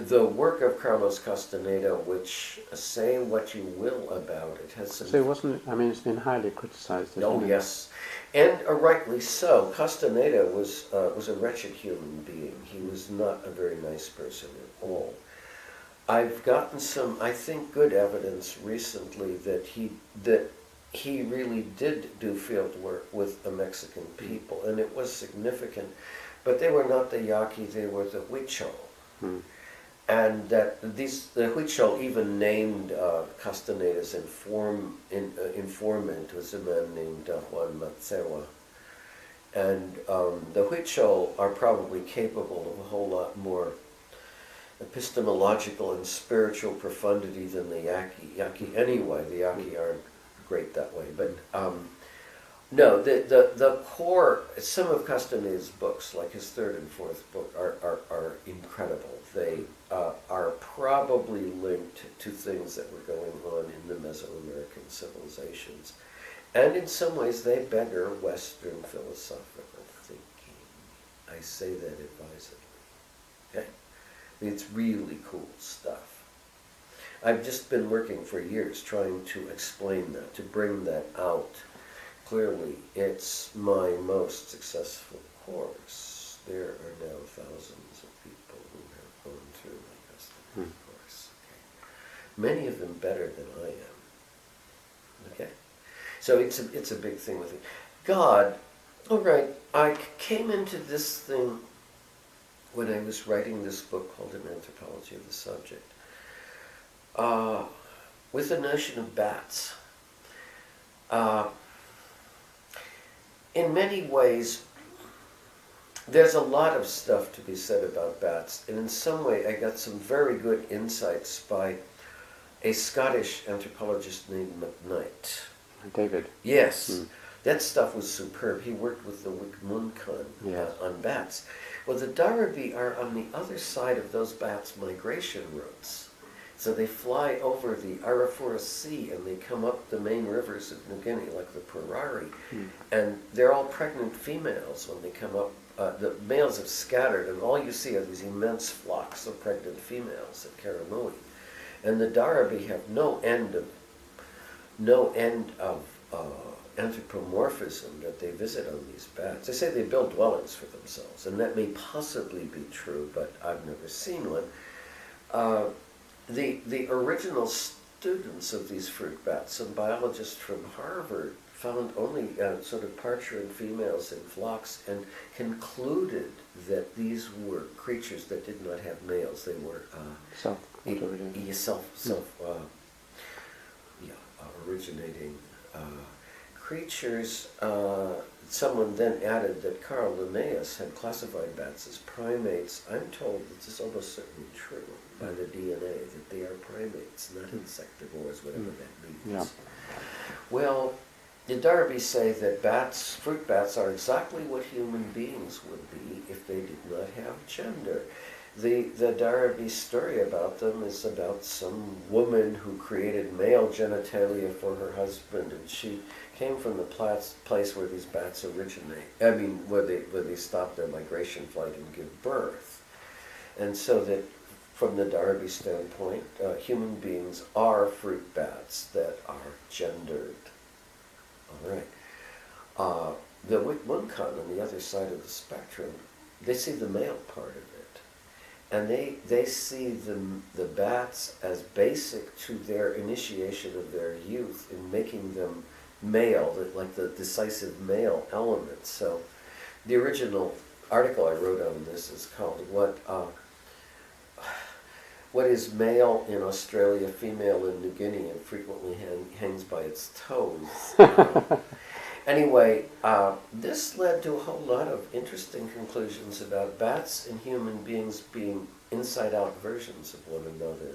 the work of Carlos Castaneda, which, say what you will about it, has some... So it wasn't, I mean, it's been highly criticized. Oh, yes. And rightly so. Castaneda was a wretched human being. He was not a very nice person at all. I've gotten some, I think, good evidence recently that he really did do field work with the Mexican people, and it was significant. But they were not the Yaqui, they were the Huichol. And that the Huichol even named Castaneda's informant was a man named Juan Matsewa. And the Huichol are probably capable of a whole lot more epistemological and spiritual profundity than the Yaqui anyway. The Yaqui aren't great that way. But no, the core, some of Castaneda's books, like his third and fourth book, are incredible. They are probably linked to things that were going on in the Mesoamerican civilizations. And in some ways they beggar Western philosophical thinking. I say that advisedly. Okay? It's really cool stuff. I've just been working for years trying to explain that, to bring that out. Clearly, it's my most successful course. There are now thousands of people who have gone through my Castaneda course. Okay. Many of them better than I am. Okay? So it's a big thing with me. God, all right, I came into this thing when I was writing this book called An Anthropology of the Subject, with the notion of bats. In many ways, there's a lot of stuff to be said about bats, and in some way I got some very good insights by a Scottish anthropologist named McKnight. David. Yes. That stuff was superb. He worked with the Wicmuncan on bats. Well, the Darabi are on the other side of those bats' migration routes. So they fly over the Arafura Sea and they come up the main rivers of New Guinea, like the Purari. And they're all pregnant females when they come up. The males have scattered, and all you see are these immense flocks of pregnant females at Karamui. And the Darabi have no end of anthropomorphism that they visit on these bats. They say they build dwellings for themselves, and that may possibly be true, but I've never seen one. The original students of these fruit bats, some biologists from Harvard, found only sort of parturient females in flocks and concluded that these were creatures that did not have males. They were originating creatures. Someone then added that Carl Linnaeus had classified bats as primates. I'm told that this is almost certainly true by the DNA, that they are primates, not insectivores, whatever that means. Yeah. Well, the Darabi say that fruit bats are exactly what human beings would be if they did not have gender. The Darabi story about them is about some woman who created male genitalia for her husband, and she came from the place where these bats originate. I mean, where they stop their migration flight and give birth. And so that, from the Darabi standpoint, human beings are fruit bats that are gendered. All right. The Wicmuncan on the other side of the spectrum, they see the male part of it. And they see the bats as basic to their initiation of their youth in making them male, like the decisive male element. So the original article I wrote on this is called What is Male in Australia, Female in New Guinea, and Frequently Hangs by Its Toes. Anyway, this led to a whole lot of interesting conclusions about bats and human beings being inside-out versions of one another.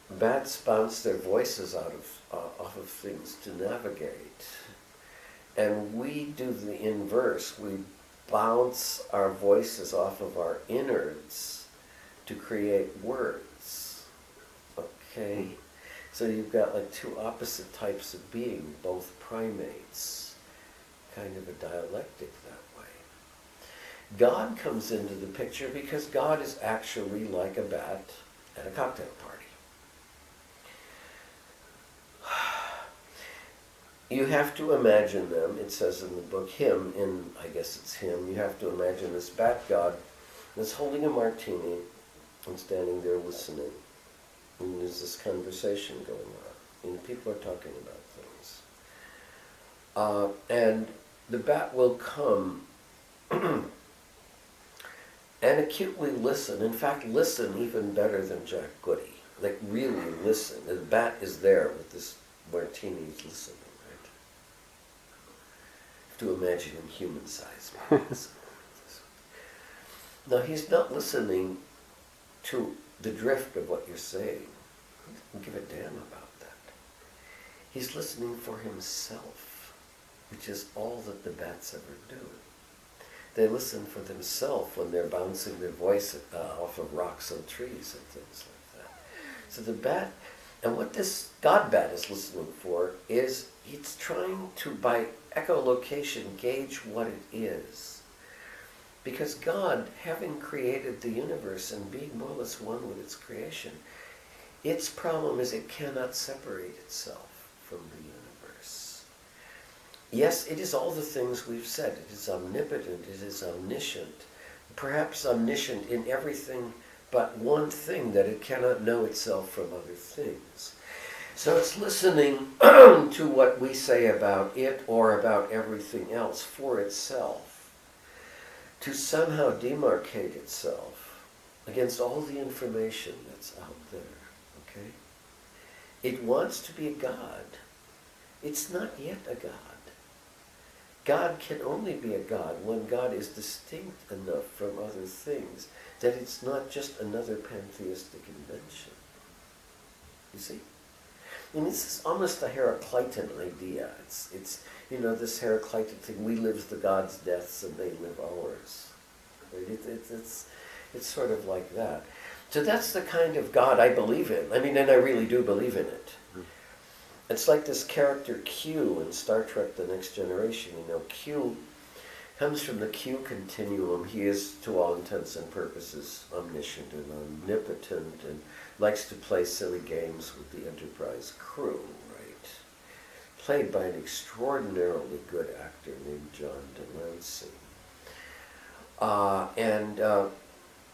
Bats bounce their voices off of things to navigate, and we do the inverse. We bounce our voices off of our innards to create words. Okay. So you've got like two opposite types of being, both primates, kind of a dialectic that way. God comes into the picture because God is actually like a bat at a cocktail party. You have to imagine them, it says in the book, I guess it's him, you have to imagine this bat god that's holding a martini and standing there listening. And there's this conversation going on. And people are talking about things. And the bat will come and acutely listen. In fact, listen even better than Jack Goody. Like really listen. The bat is there with this martini listening, right? You have to imagine him human size. Now he's not listening to the drift of what you're saying. He doesn't give a damn about that. He's listening for himself, which is all that the bats ever do. They listen for themselves when they're bouncing their voice off of rocks and trees and things like that. So the bat, and what this god bat is listening for is it's trying to, by echolocation, gauge what it is. Because God, having created the universe and being more or less one with its creation, its problem is it cannot separate itself from the universe. Yes, it is all the things we've said. It is omnipotent, it is omniscient, perhaps omniscient in everything but one thing, that it cannot know itself from other things. So it's listening to what we say about it or about everything else for itself, to somehow demarcate itself against all the information that's out there, okay? It wants to be a god. It's not yet a god. God can only be a god when God is distinct enough from other things that it's not just another pantheistic invention. You see? I mean, this is almost a Heraclitan idea. It's this Heraclitan thing, we live the gods' deaths and they live ours. It's sort of like that. So that's the kind of God I believe in. I mean, and I really do believe in it. It's like this character Q in Star Trek The Next Generation. Q comes from the Q continuum. He is, to all intents and purposes, omniscient and omnipotent and likes to play silly games with the Enterprise crew, right? Played by an extraordinarily good actor named John Delancey.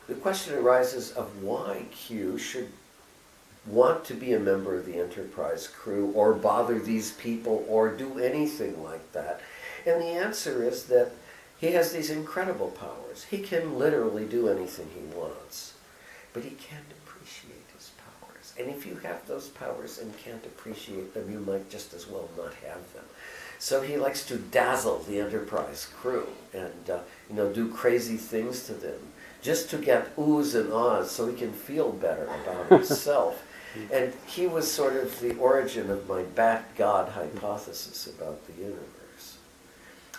The question arises of why Q should want to be a member of the Enterprise crew or bother these people or do anything like that. And the answer is that he has these incredible powers. He can literally do anything he wants, but he can't appreciate his powers. And if you have those powers and can't appreciate them, you might just as well not have them. So he likes to dazzle the Enterprise crew and do crazy things to them, just to get oohs and ahs so he can feel better about himself. And he was sort of the origin of my bat god hypothesis about the universe.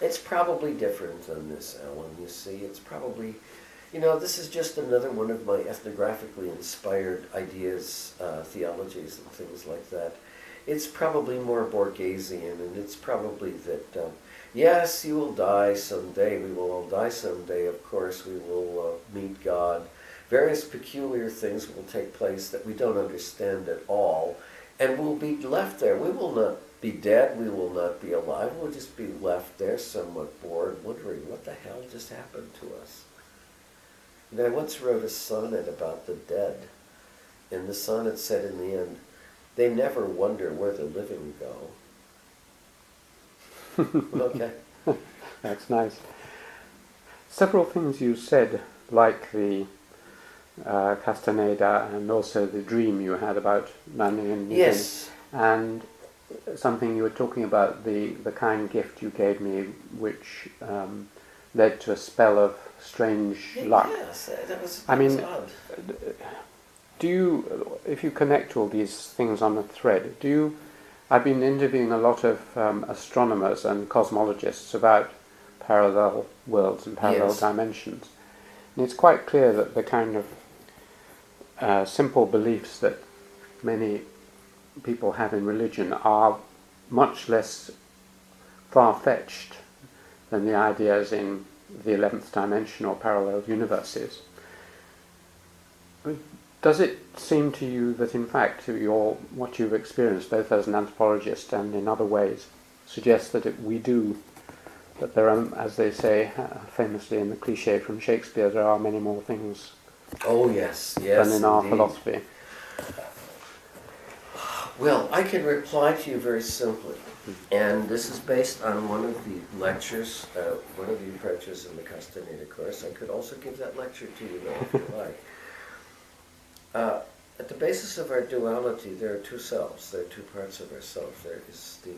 It's probably different than this, Alan, you see. It's probably, this is just another one of my ethnographically inspired ideas, theologies and things like that. It's probably more Borgesian, and it's probably that, yes, you will die someday. We will all die someday, of course. We will meet God. Various peculiar things will take place that we don't understand at all, and we'll be left there. We will not be dead. We will not be alive. We'll just be left there somewhat bored, wondering what the hell just happened to us. I once wrote a sonnet about the dead, and the sonnet said in the end, they never wonder where the living go. Okay. That's nice. Several things you said, like the Castaneda and also the dream you had about landing in New Guinea. Yes. And something you were talking about, the kind gift you gave me, which led to a spell of strange luck. Yes, that was odd. Do you, if you connect all these things on a thread, I've been interviewing a lot of astronomers and cosmologists about parallel worlds and parallel dimensions. And it's quite clear that the kind of simple beliefs that many people have in religion are much less far-fetched than the ideas in the 11th dimension or parallel universes. Does it seem to you that in fact what you've experienced both as an anthropologist and in other ways suggests that that there are, as they say famously in the cliche from Shakespeare, there are many more things than in our philosophy? Well, I can reply to you very simply, and this is based on one of the lectures, one of the approaches in the Castaneda course. I could also give that lecture to you though, if you like. At the basis of our duality, there are two selves. There are two parts of ourself. There is the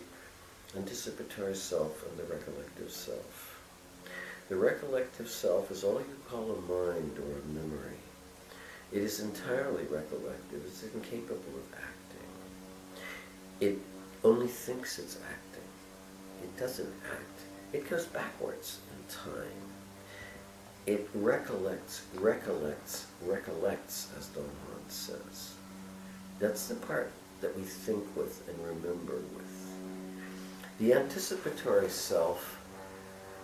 anticipatory self and the recollective self. The recollective self is all you call a mind or a memory. It is entirely recollective. It's incapable of acting. It only thinks it's acting. It doesn't act. It goes backwards in time. It recollects, as Don Juan says. That's the part that we think with and remember with. The anticipatory self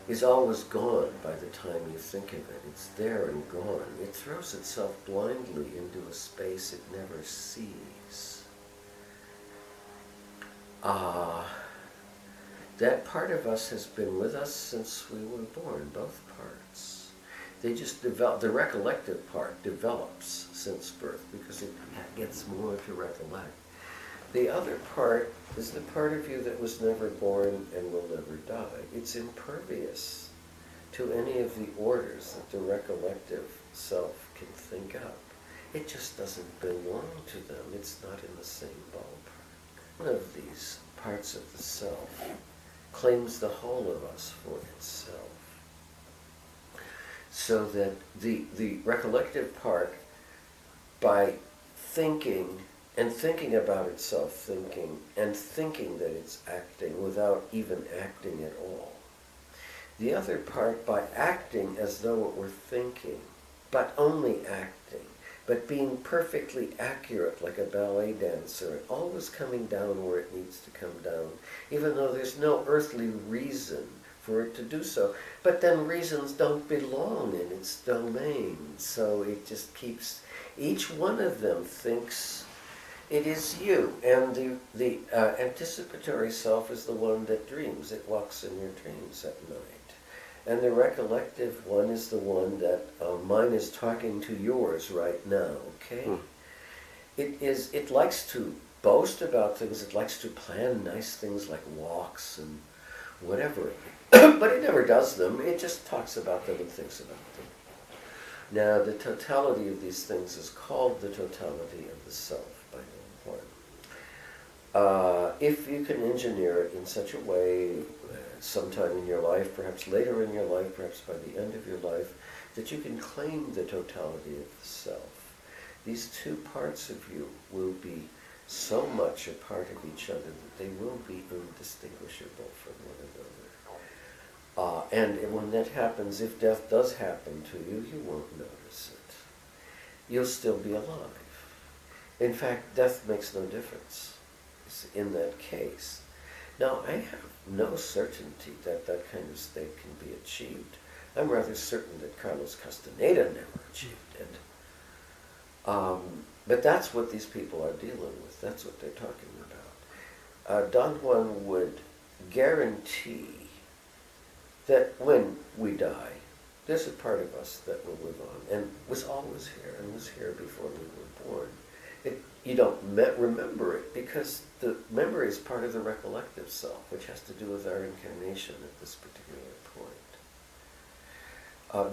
is always gone by the time you think of it. It's there and gone. It throws itself blindly into a space it never sees. That part of us has been with us since we were born, both parts. They just develop, the recollective part develops since birth because it gets more to recollect. The other part is the part of you that was never born and will never die. It's impervious to any of the orders that the recollective self can think up. It just doesn't belong to them. It's not in the same ballpark. One of these parts of the self claims the whole of us for itself. So that the recollective part, by thinking and thinking about itself thinking, and thinking that it's acting without even acting at all. The other part by acting as though it were thinking, but only acting, but being perfectly accurate like a ballet dancer, and always coming down where it needs to come down, even though there's no earthly reason for it to do so. But then reasons don't belong in its domain, so it just keeps, each one of them thinks it is you, and the anticipatory self is the one that dreams. It walks in your dreams at night. And the recollective one is the one that, mine is talking to yours right now, okay? It likes to boast about things, it likes to plan nice things like walks and whatever, but it never does them, it just talks about them and thinks about them. Now, the totality of these things is called the totality of the self. If you can engineer it in such a way, sometime in your life, perhaps later in your life, perhaps by the end of your life, that you can claim the totality of the self, these two parts of you will be so much a part of each other that they will be indistinguishable from one another. And when that happens, if death does happen to you, you won't notice it. You'll still be alive. In fact, death makes no difference in that case. Now, I have no certainty that that kind of state can be achieved. I'm rather certain that Carlos Castaneda never achieved it. But that's what these people are dealing with. That's what they're talking about. Don Juan would guarantee that when we die, there's a part of us that will live on, and was always here, and was here before we were born. You don't remember it because the memory is part of the recollective self, which has to do with our incarnation at this particular point.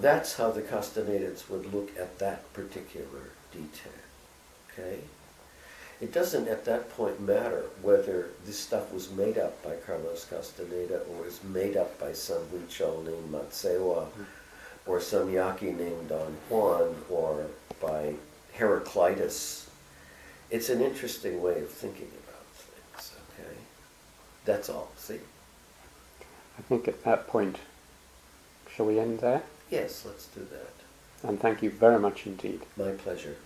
That's how the Castanedas would look at that particular detail. Okay? It doesn't at that point matter whether this stuff was made up by Carlos Castaneda or was made up by some Huichol named Matsewa or some Yaqui named Don Juan or by Heraclitus. It's an interesting way of thinking about things, okay? That's all, see? I think at that point, shall we end there? Yes, let's do that. And thank you very much indeed. My pleasure.